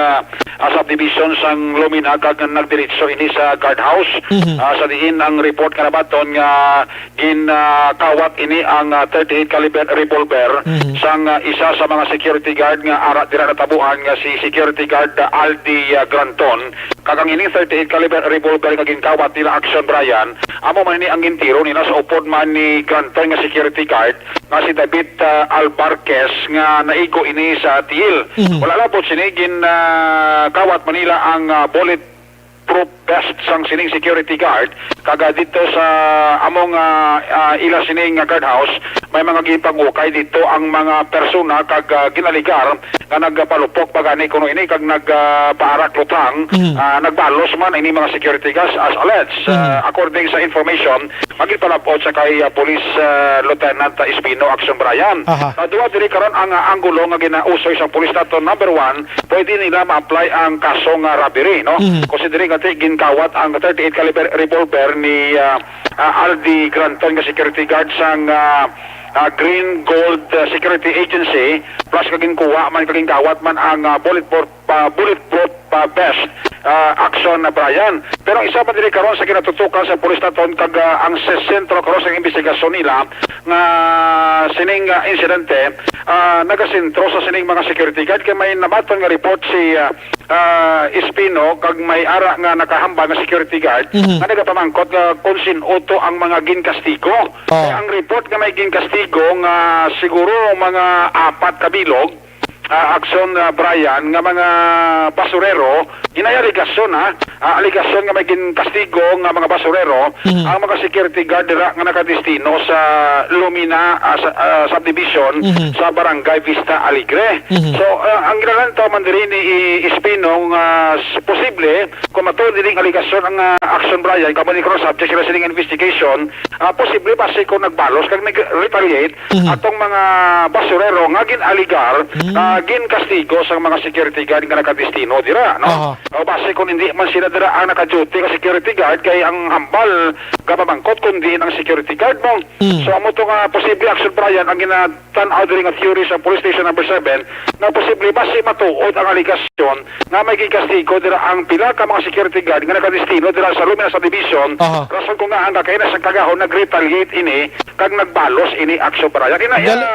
subdivision sang Lumina kag nagdiretso ini sa guardhouse sa diin ang report kanabaton nga ginakawat ini ang 38 caliber revolver sang isa sa mga security guard nga ara dira natabuhan nga si security guard Aldi Granton kagang ini 38 caliber revolver nga ginkawat nila Aksyon Bryan amo man ni ang gintiro nila sa upod man ni Granton nga security guard nga si David Albarquez nga naigo ini sa tiil. Wala labot sinigin kawat Manila ang bulletproof vest sang sining security guard kaga dito sa among ila sining guardhouse may mga gipangukay dito ang mga persona kag ginaligar nga nagpalupok pagani kuno ini kag nagpaarak lutang nagbalos man ini mga security guards as alleged according sa information magipalapot sa kay Police Lieutenant Espino Aksyon Bryan. Duwa diri karon ang anggulo nga ginausoy sa police station number 1 pwede nila ma-apply ang kaso nga robbery no considering nga ginkawat ang 38 caliber revolver ni Aldi Granton nga security guard sang Green Gold Security Agency plus kaging kuha man kaging kawat man ang bulletproof vest Aksyon na Bryan. Pero isa pa diri karon sa kinatutukan sa police station kag ang sentro karon sa investigasyon nila nga sining insidente nagasentro sa sining mga security guard kay may nabaton nga report si Espino kag may ara nga nakahamba nga security guard nga nagapamangkot nga kung sin-oto ang mga ginkastigo. Ang report nga may ginkastigo nga siguro mga 4 kabilog Aksyon Bryan nga mga basurero inayaligasyon aligasyon nga may ginkastigo nga mga basurero ang mga security guard dira nga nakadestino sa Lumina subdivision sa barangay Vista Alegre. So ang ginalanto man diri ni Espino posible kung matuod diri aligasyon ang Aksyon Bryan kamo ni cross subject sila sining investigation posible base ko nagbalos kag retaliate atong mga basurero nga ginaligar ginkastigo sa mga security guard nga nakadestino dira no o base kung hindi man sila dira ang naka-duty nga security guard kay ang hambal gapamangkot kundi ang security guard mo so amo to nga posible Aksyon Bryan ang ginatan-aw diri nga theory sa police station number 7 na posible base matuod ang aligasyon nga may ginkastigo dira ang pila ka mga security guard nga nakadestino dira sa Lumina sa division rason kung nga ang kakainas sa kagahon nag-retaliate ini kag nagbalos ini Aksyon Bryan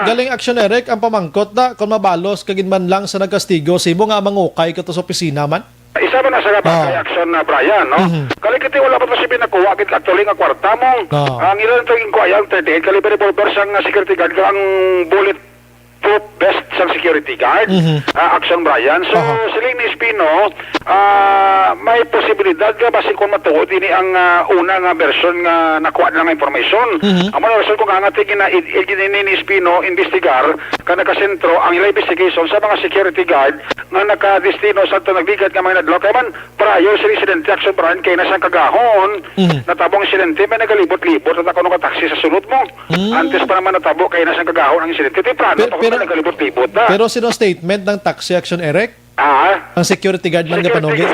galing Aksyon Eric ang pamangkot na kung mabalos kagin man lang sa nagkastigo sibo nga mangukay kato sa opisina man isa ba na sa kay Aksyon Bryan no kalikiti wala pa posible nakuha kit actually nga kwarta mo ang ilan to yung kuha 38 caliber revolver sang security guard ang bullet proof vest sang security guard Aksyon Bryan so siling ni Espino may posibilidad ka basi kung matuod ini ang una nga version nga nakuha lang information amo na version kung nga tigin na ni Espino investigar ka nakasentro ang ila investigation sa mga security guard nga nakadestino sa ito nagbigat nga mga nadlo kaya man prior sa resident Aksyon Bryan kay nasang kagahon natabong insidente may nagalibot-libot at ako nung taxi sa sulod mo antes pa naman natabo kay nasang kagahon ang insidente temprano nagalibot-libot na pero sino statement ng taxi Action Eric? Ang security guard man nga panugit.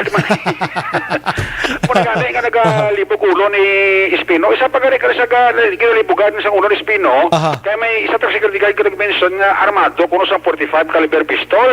Muna gani nga nagalibog ulo ni Espino. Isa pa gani sa ginalibugan sa ulo ni Espino. Kaya may isa tang security guard nga nag-mention nga armado kuno sa 45 caliber pistol.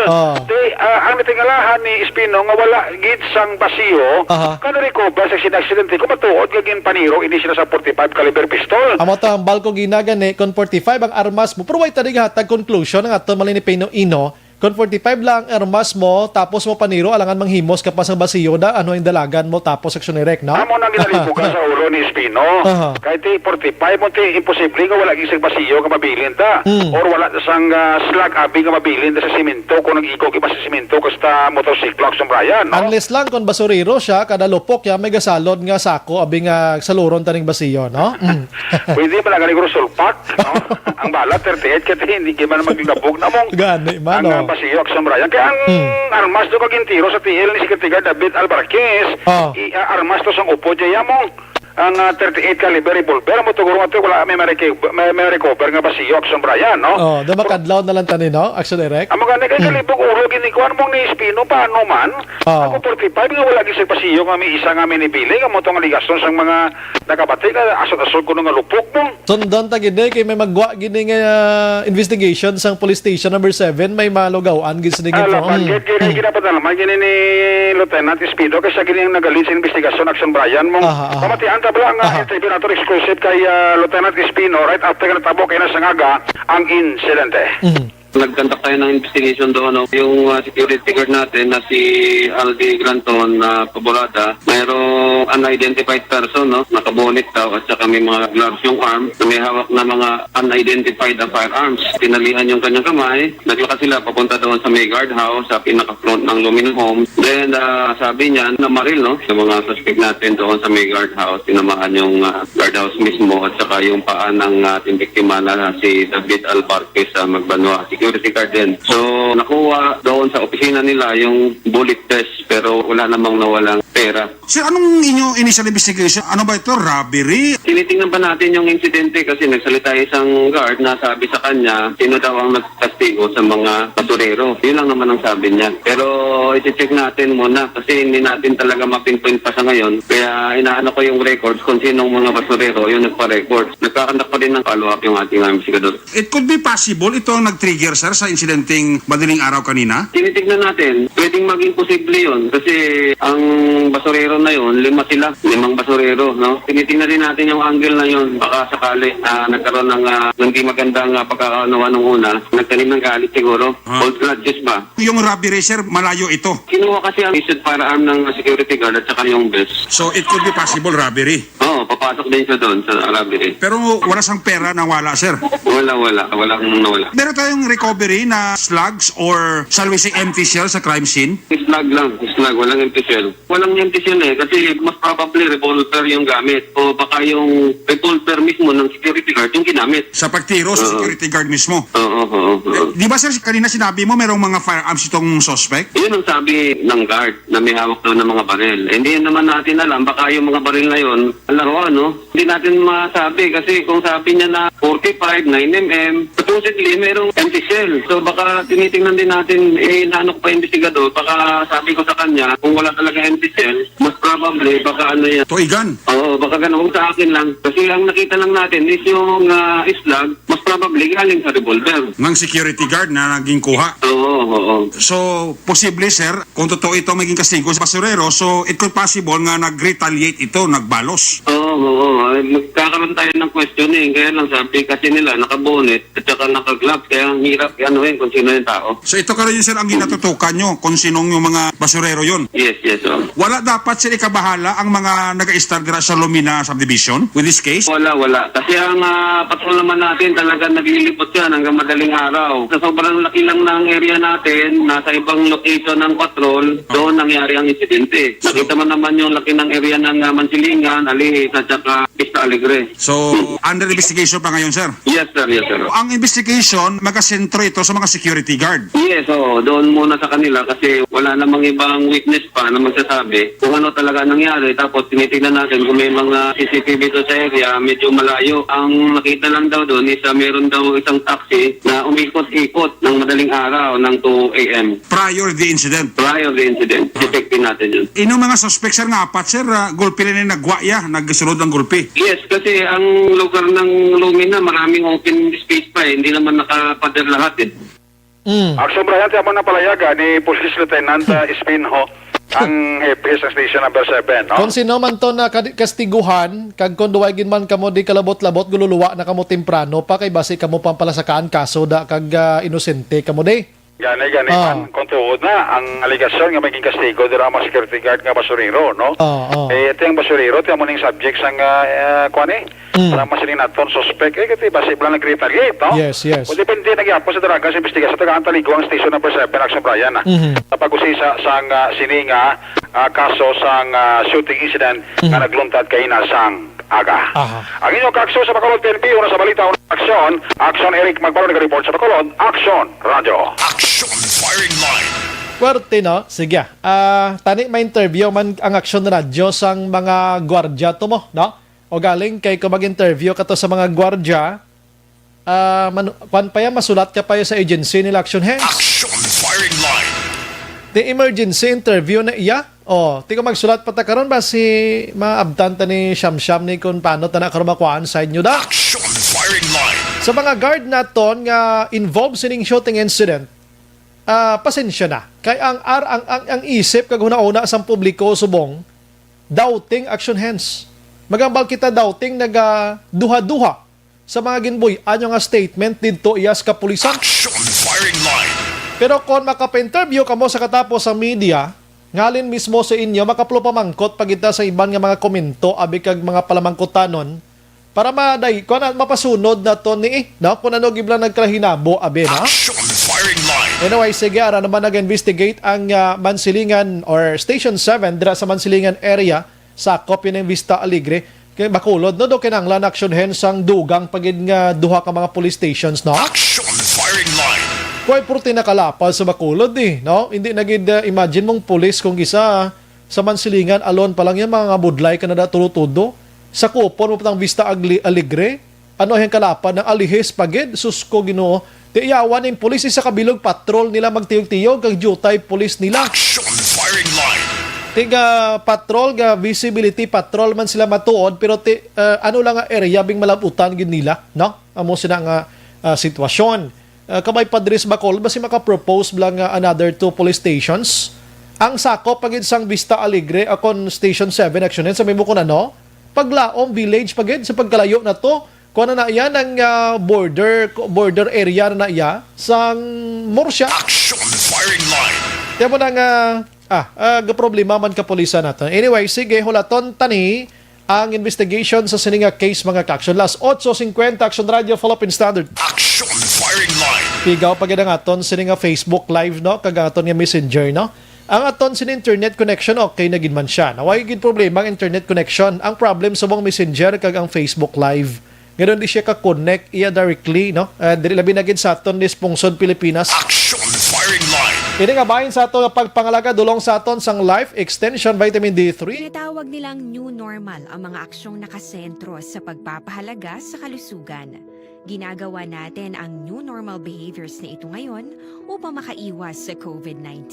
Ang natingalahan ni Espino nga wala gid sang basiyo kada recover sa sinaksidente kung matuod nga ginpaniro ini sila sa 45 caliber pistol. Amo ta ang balko ginagani kon 45 ang armas mo. Pero way tadi hatag conclusion nga ato malini Pino Ino Kung 45 lang armas mo, tapos mo paniro, alangan manghimos ka pa sa basiyo na, ano yung dalagan mo, tapos section direct, no? Amo nang ginalibugan sa ulo ni Espino. Kahit 45 mo, imposible nga wala gisig basiyo ka mabilin ta. Or wala sang slag abi nga mabilin ta sa simento kung nag-ikaw ka sa simento kasta motorsiklo Aksyon Bryan, no? Unless lang kung basuriro siya, kada lupok ya may gasalod nga sako, abi nga saluron taning basiyo, no? Pwede ba lang ganiguro sulpak, no? Ang bala 38 kasi hindi ka man maglabog na mong Gani man, no? ang basiyo Aksyon Bryan. Kaya ang armas do kagintiro sa TL ni Secretary David Alvarquez, armas to sang upo dya mong ang 38 caliber revolver mo tuguro ato wala may recover nga basiyo Aksyon Bryan, no? Oh, da makadlaw na lang tani, no? Action direct. Ang mga kay kalibog uro ginikuan mong ni Espino paano man. Ako 45 nga wala gisig basiyo nga may isa nga minipili nga mo tong ligaston sang mga nakabati nga asot-asot ko nga lupok mo. Sundon ta gid kay may magwa gini nga investigation sang police station number 7 may malugawan gid sa dingin mo. Gini ginapadalaman gini ni Lieutenant Espino kasi gini ang nagalit sa investigasyon Aksyon Bryan mo. Pamatian ta bala nga interview nato exclusive kay Lieutenant Espino right after nga natabo kay nasangaga ang insidente. Nagkandak tayo ng investigation doon. No? Yung security guard natin na si Aldi Granton na Paborada, mayroong unidentified person, no? Nakabonet daw at saka may mga gloves yung arm na may hawak na mga unidentified firearms. Tinalihan yung kanyang kamay. Naglaka sila papunta doon sa may guardhouse sa pinaka-front ng Lumin Home. Then sabi niya na maril, no? Yung mga suspect natin doon sa may guardhouse, tinamaan yung guardhouse mismo at saka yung paa ng ating biktima na si David Alvarquez sa Magbanwa. Security guard din. So, nakuha doon sa opisina nila yung bullet test pero wala namang nawalang pera. Sir, anong inyong initial investigation? Ano ba ito? Robbery? Tinitingnan pa natin yung insidente kasi nagsalita isang guard na sabi sa kanya sino daw ang nagkastigo sa mga basurero. Yun lang naman ang sabi niya. Pero iti-check natin muna kasi hindi natin talaga mapinpoint pa sa ngayon. Kaya inaano ko yung records kung sinong mga basurero yung nagpa-records. Nagkakandak pa rin ng follow-up yung ating investigador. It could be possible ito ang nag-trigger, sir, sa insidenteng madaling araw kanina? Tinitignan natin. Pwedeng maging posible yun kasi ang basurero na yun, 5 sila. 5 basurero, no? Tinitingnan din natin yung angle na yun. Baka sakali nagkaroon ng hindi magandang pagkakaunawa nung una. Nagtanim ng galit siguro. Old grudges ba? Yung robbery, sir, malayo ito. Kinuha kasi ang issued firearm ng security guard at saka yung vest. So, it could be possible robbery? Oo, papasok din siya doon sa robbery. Pero wala sang pera na wala, sir? Wala. Walang nawala. Meron tayong recovery na slugs or shall we say empty shell sa crime scene? Slug lang. Walang empty shell. Walang empty shell kasi mas probably revolver yung gamit o baka yung revolver mismo ng security guard yung ginamit. Sa pagtiro sa security guard mismo? Oo. Di ba, sir, kanina sinabi mo merong mga firearms itong suspect? Yun ang sabi ng guard na may hawak daw ng mga baril. Hindi naman natin alam baka yung mga baril na yun laruan, no? Hindi natin masabi kasi kung sabi niya na 45, 9mm, supposedly merong empty shell. So baka tinitingnan din natin, naano ko pa investigador, baka sabi ko sa kanya, kung wala talaga empty shell, mas probably baka ano yan. Toigan? Oo, baka ganun sa akin lang. Kasi ang nakita lang natin is yung slug, mas probably galing sa revolver. Ng security guard na naging kuha? Oo. So, posible, sir, kung totoo ito maging kastigo sa basurero, so it could possible nga nag-retaliate ito, nagbalos. Oo. Magkakaroon tayo ng questioning. Kaya lang sabi kasi nila, nakabonet at saka naka-gloves. Kaya ang hirap kung sino yung tao. So ito ka rin, sir, ang ginatutukan nyo kung sinong yung mga basurero yun? Yes. Wala dapat, sir, ikabahala ang mga nag-a-star dira sa Lumina subdivision with this case? Wala. Kasi ang patrol naman natin talaga naglilipot yan hanggang madaling araw. Sa sobrang laki lang ng area natin, nasa ibang location ng patrol, doon nangyari ang insidente. Nakita mo naman yung laki ng area ng Mansilingan, Alihis, at saka Pista Alegre. So, under investigation pa ngayon, sir? Yes, sir. Ang investigation, magkasentro ito sa mga security guard? Yes, doon muna sa kanila kasi wala namang ibang witness pa na magsasabi kung ano talaga nangyari. Tapos tinitignan natin kung may mga CCTV doon sa area, medyo malayo. Ang nakita lang daw doon is meron daw isang taxi na umikot-ikot ng madaling araw ng 2 a.m. Prior the incident? Detective natin yun. Inong mga suspects, sir, nga apat, sir, gulpi rin na nagwaya, nagsunod ng gulpi? Yes, kasi ang lugar ng Lumina, maraming open space pa hindi naman nakapader lahat Aksyon Bryan, tiyan mo na palayaga ni Police Lieutenant Espino ang hepe sa station number 7, no? Kung sino man to na kastiguhan, kag kung duwagin man kamo di kalabot-labot, gululuwa na kamo temprano pa, kay base kamo pampalasakaan kaso da kag inosente kamo de. Gani kung tuod na ang aligasyon nga maging kastigo dira mga security guard nga basurero, no? Ito yung basurero, ito yung muning subject sang para masiling naton suspect kati base lang nag-retaliate, no? Yes. O depende nagyapon sa daraga sa investigasyon tagaan taligo ang station number 7 Aksyon Bryan sa pag-usisa sang sininga kaso sang shooting incident nga nagluntad kay nasang aga. Ang inyong kaaksyon sa Bacolod PNP, una sa balita, unang aksyon. Aksyon Eric Magbalon nag-report sa Bacolod. Aksyon Radyo. Action Firing Line. Kwerte, no? Sige. Tani ma-interview man ang Aksyon Radyo sang mga gwardya to mo, no? O galing kay ko mag-interview ka to sa mga gwardya, kwan pa yan, masulat ka pa yan sa agency nila Action Hands. Action Firing Line. The emergency interview na iya. Ti ko magsulat pa ta karon ba si maabtanta ni Shamsham ni kung paano ta na karon makuhaan side nyo da. Action Firing Line. Sa mga guard naton nga involved sining shooting incident, pasensya na. Kay ang isip kag una-una sa publiko subong doubting Action Hands. Magambal kita doubting duha-duha sa mga ginboy anyo nga statement didto iyas kapulisan. Action Firing Line. Pero kung makapa-interview ka mo sa katapos sa media, ngalin mismo sa inyo, makaplo pamangkot pagita sa iban nga mga komento, abi kag mga palamangkotanon, para mapasunod na to ni no? Kung ano giblang nagkrahinabo, abi, no? Action Firing Line. Anyway, sige, ara naman nag-investigate ang Mansilingan or Station 7 dira sa Mansilingan area sa kopya ng Vista Alegre. Kaya Bacolod, no? Do kinanglan Action Hands ang dugang pagid nga duha ka mga police stations, no? Action Firing Line. Kuway purti nakalapal sa Bacolod no? Hindi nagid imagine mong pulis kung isa sa Mansilingan alone pa lang yan mga budlay ka na tulo-tudo. Sa kupon mo patang Vista Alegre, ano yung kalapad ng alihis pagid, susko Ginoo. Ti iyawan ng pulis sa kabilog patrol nila magtiyog-tiyog kag jutay pulis nila. Action Firing Line. Tiga patrol ga visibility patrol man sila matuod pero ano lang nga area bing malabutan gid nila, no? Amo sila nga sitwasyon. Kamay Padres Bacolod basi maka-propose lang another 2 police stations. Ang sakop pagid sang Vista Alegre akon Station 7 Action sa may mukon ano Paglaom Village pagid sa pagkalayo na to kuno na iya ng border area na iya sang Murcia. Action Firing Line. Tiyan mo na nga problema man kapulisan natin. Anyway, sige, hulaton tani ang investigation sa sininga case mga ka-action. Last 8:50 Action Radio Philippine Standard. Action Firing Line. Pigaw pag ang aton sininga Facebook Live, no? Kag aton nga Messenger, no? Ang aton sin internet connection, okay na gid man siya. Naway gid problema ang internet connection. Ang problem sa mong Messenger kag ang Facebook Live. Ganon di siya ka-connect iya directly, no? Dili labi na gid sa aton ni Spungsod Pilipinas. Action Firing Line. Kini nga bahin sa ato pagpangalaga dulong sa aton sang Life Extension Vitamin D3. Tinatawag nilang new normal ang mga aksyong nakasentro sa pagpapahalaga sa kalusugan. Ginagawa natin ang new normal behaviors na ito ngayon upang makaiwas sa COVID-19.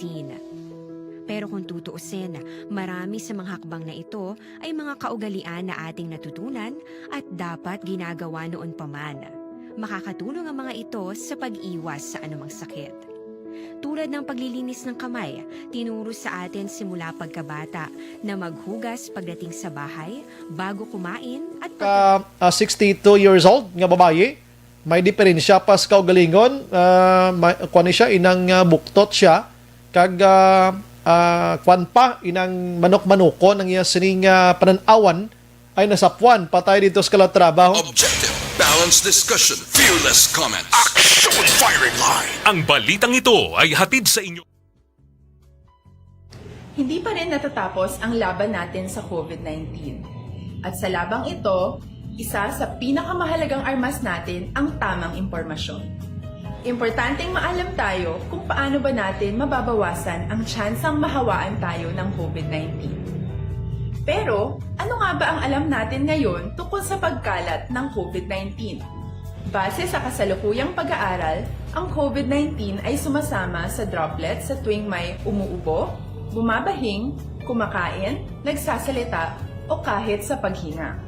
Pero kung tutuusin, marami sa mga hakbang na ito ay mga kaugalian na ating natutunan at dapat ginagawa noon pa man. Makakatulong ang mga ito sa pag-iwas sa anumang sakit. Tulad ng paglilinis ng kamay, tinuro sa atin simula pagkabata na maghugas pagdating sa bahay, bago kumain at 62 years old nga babae, may diferensya pa sa kaugalingon, kuan siya inang buktot siya kag kwan pa inang manok-manoko ng iya sining pananawan ay nasapuan patay dito sa kalatrabaho. Objective, balanced discussion, fearless comment. Action Firing Line. Ang balitang ito ay hatid sa inyo. Hindi pa rin natatapos ang laban natin sa COVID-19. At sa labang ito, isa sa pinakamahalagang armas natin ang tamang impormasyon. Importanteng maalam tayo kung paano ba natin mababawasan ang tsansang mahawaan tayo ng COVID-19. Pero, ano nga ba ang alam natin ngayon tungkol sa pagkalat ng COVID-19? Base sa kasalukuyang pag-aaral, ang COVID-19 ay sumasama sa droplets sa tuwing may umuubo, bumabahing, kumakain, nagsasalita, o kahit sa paghinga.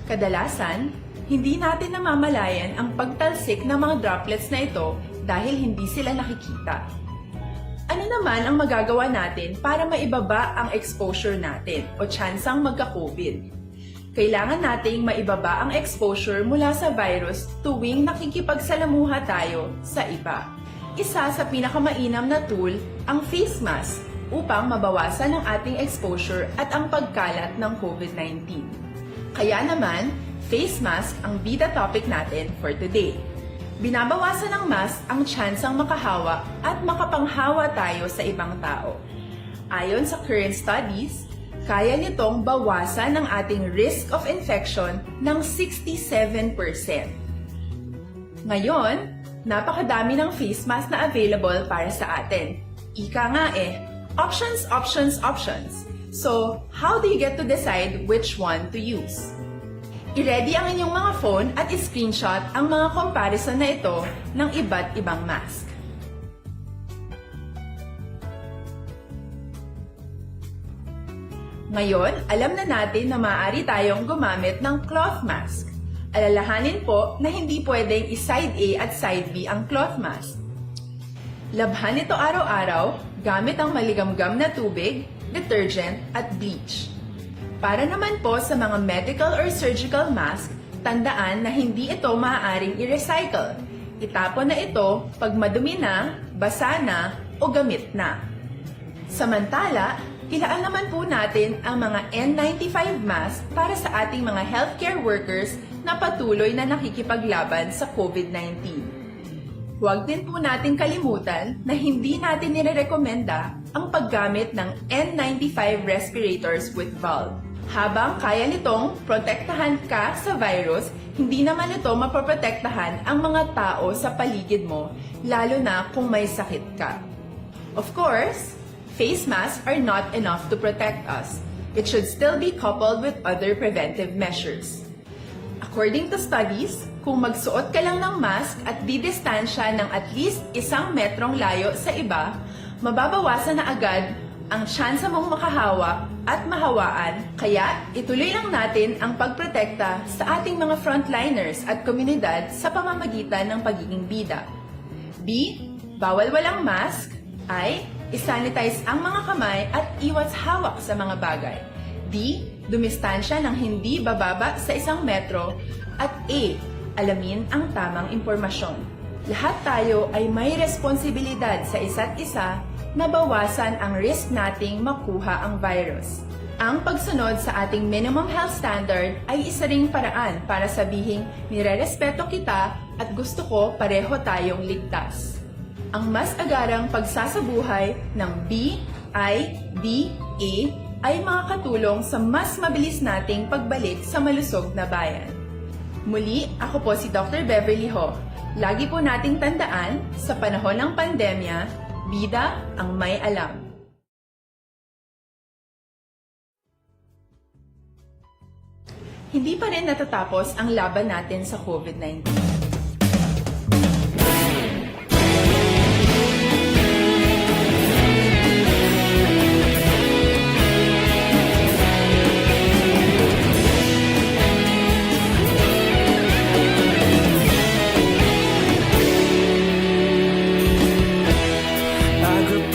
Kadalasan, hindi natin namamalayan ang pagtalsik ng mga droplets na ito dahil hindi sila nakikita. Ano naman ang magagawa natin para maibaba ang exposure natin o tsansang magka-COVID? Kailangan nating maibaba ang exposure mula sa virus tuwing nakikipagsalamuha tayo sa iba. isa sa pinakamainam na tool ang face mask upang mabawasan ang ating exposure at ang pagkalat ng COVID-19. Kaya naman, face mask ang bida topic natin for today. Binabawasan ng mask ang tsansang makahawa at makapanghawa tayo sa ibang tao. Ayon sa current studies, kaya nitong bawasan ang ating risk of infection ng 67%. Ngayon, napakadami ng face mask na available para sa atin. Ika nga options, options, options. So, how do you get to decide which one to use? I-ready ang inyong mga phone at i-screenshot ang mga comparison na ito ng iba't ibang mask. Ngayon, alam na natin na maaari tayong gumamit ng cloth mask. Alalahanin po na hindi pwedeng i-side A at side B ang cloth mask. Labhan ito araw-araw gamit ang maligamgam na tubig, detergent at bleach. Para naman po sa mga medical or surgical mask, tandaan na hindi ito maaaring i-recycle. Itapon na ito pag madumi na, basa na o gamit na. Samantala, ilaan naman po natin ang mga N95 mask para sa ating mga healthcare workers na patuloy na nakikipaglaban sa COVID-19. Huwag din po natin kalimutan na hindi natin nirerekomenda ang paggamit ng N95 respirators with valve. Habang kaya nitong protektahan ka sa virus, hindi naman ito mapoprotektahan ang mga tao sa paligid mo, lalo na kung may sakit ka. Of course, face masks are not enough to protect us. It should still be coupled with other preventive measures. According to studies, kung magsuot ka lang ng mask at didistansya ng at least 1 metrong layo sa iba, mababawasan na agad ang tsansa mong makahawa at mahawaan, kaya ituloy lang natin ang pagprotekta sa ating mga frontliners at komunidad sa pamamagitan ng pagiging bida. B. Bawal walang mask. I. Isanitize ang mga kamay at iwas hawak sa mga bagay. D. Dumistansya ng hindi bababa sa 1 metro. At A. Alamin ang tamang impormasyon. Lahat tayo ay may responsibilidad sa isa't isa na bawasan ang risk nating makuha ang virus. Ang pagsunod sa ating minimum health standard ay isa ring paraan para sabihing nirerespeto kita at gusto ko pareho tayong ligtas. Ang mas agarang pagsasabuhay ng BIDA ay makakatulong sa mas mabilis nating pagbalik sa malusog na bayan. Muli, ako po si Dr. Beverly Ho. Lagi po nating tandaan, sa panahon ng pandemya, bida ang may alam. Hindi pa rin natatapos ang laban natin sa COVID-19.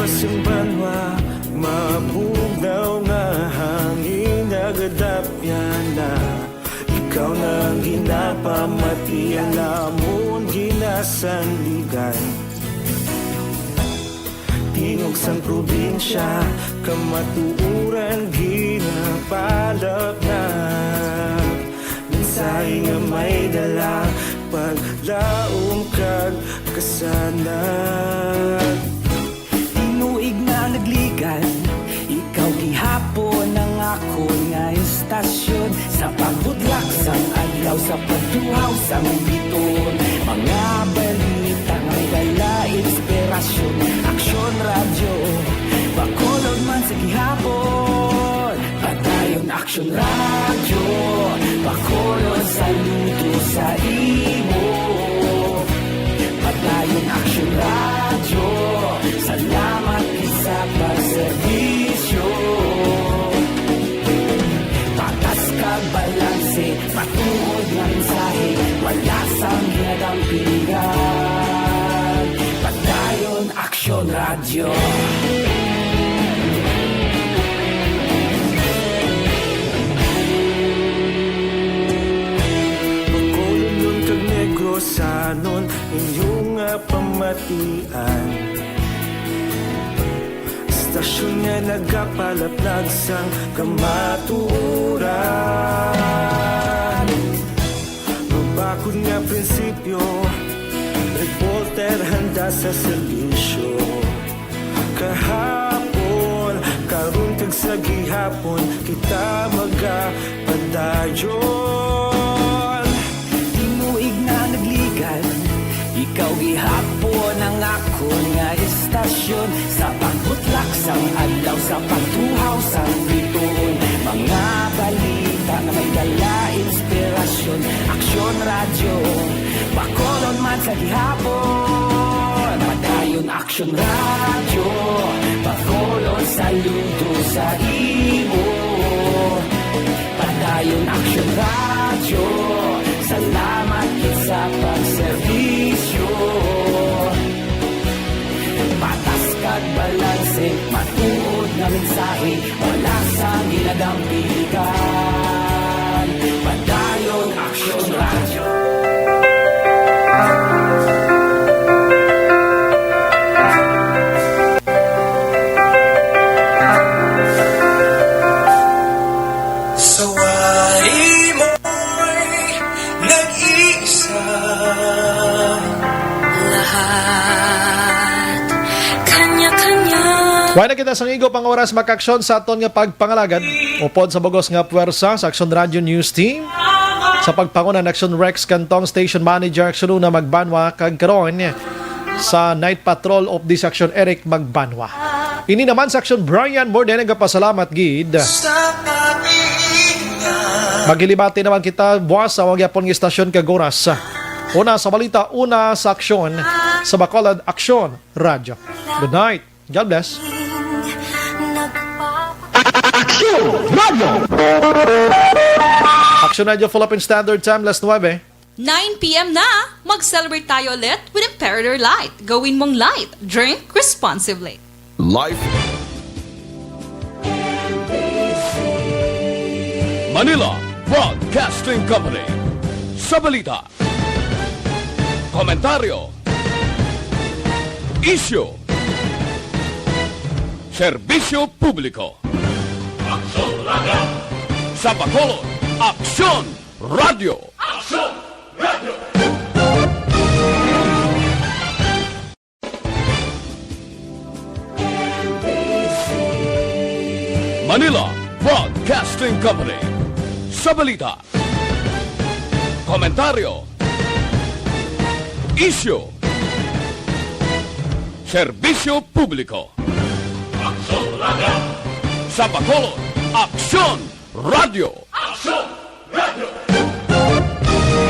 Pasimbanwa, mabugaw nga hangin nagadapyan na. Ikaw na ang ginapamati, ang amon ginasandigan. Tingog sang probinsya, kamatuuran ginapalap na. Minsay nga may dala, paglaom kag kasanag. Tinuig na nagligan, ikaw gihapon ang ako nga istasyon. Sa pagbudlak sang adlaw, sa pagduhaw sang biton. Mga balita nga dala inspirasyon. Aksyon radyo, bakolod man sa gihapon. Patayon Aksyon radyo, bakolod saludo sa imo. Patayon Aksyon radyo, salamat sa pagserbisyo. Patas kag balanse, patuod ng mensahe, wala sang ginagampingan. Patayon Aksyon radyo. Bakolon nun kag Negros, Sanon, inyong pamatian. Istasyon nga nagapalaplag sang kamatuuran. Mabakod nga prinsipyo, reporter handa sa serbisyo. Kahapon, karun kag sa gihapon, kita magapadayon. Tinuig na nagligan, ikaw gihapon ang akon nga istasyon. Sa pagbutlak sang adlaw, sa pagtuhaw sang bituon, mga balita na may dala inspirasyon. Aksyon radyo, bakolon man sa gihapon. Padayon Aksyon radyo, bakolon saludo sa imo. Padayon Aksyon radyo, salamat kit sa pagserbisyo. Patas kag balanse, matuod na mensahe, wala sa ginadampikan. Padayon Aksyon radyo. Sawari mo'y nag-iisa. Lahat kanya-kanya. Why na kita sang igo pang oras makaksyon sa aton nga pagpangalagad upod sa bugos nga puwersa sa Aksyon Radio News Team. Sa pagpangunan Aksyon Rex Cantong Station Manager Aksyon na Magbanwa kag karon sa Night Patrol of this Aksyon Eric Magbanwa. Ini naman sa Aksyon Bryan MordenNo nagapasalamat gid. Magilibati naman kita buwas sa wagyapon ng istasyon kag oras. Una sa balita, una sa aksyon sa Bacolod Aksyon Radio. Good night. God bless. Aksyon Radio! Aksyon Radio Philippine Standard Time, last 9. 9 p.m. na! Mag-celebrate tayo ulit with Imperator Light. Gawin mong light. Drink responsibly. Life. Manila Broadcasting Company. Sa balita, komentaryo, isyu, serbisyo publiko. Aksyon Radio. Sa Bacolod, Aksyon Radio. Aksyon Radio. Manila Broadcasting Company. Sa balita, komentaryo, isyu, serbisyo publiko. Aksyon Radio. Sa Bacolod, Aksyon Radio. Aksyon Radio.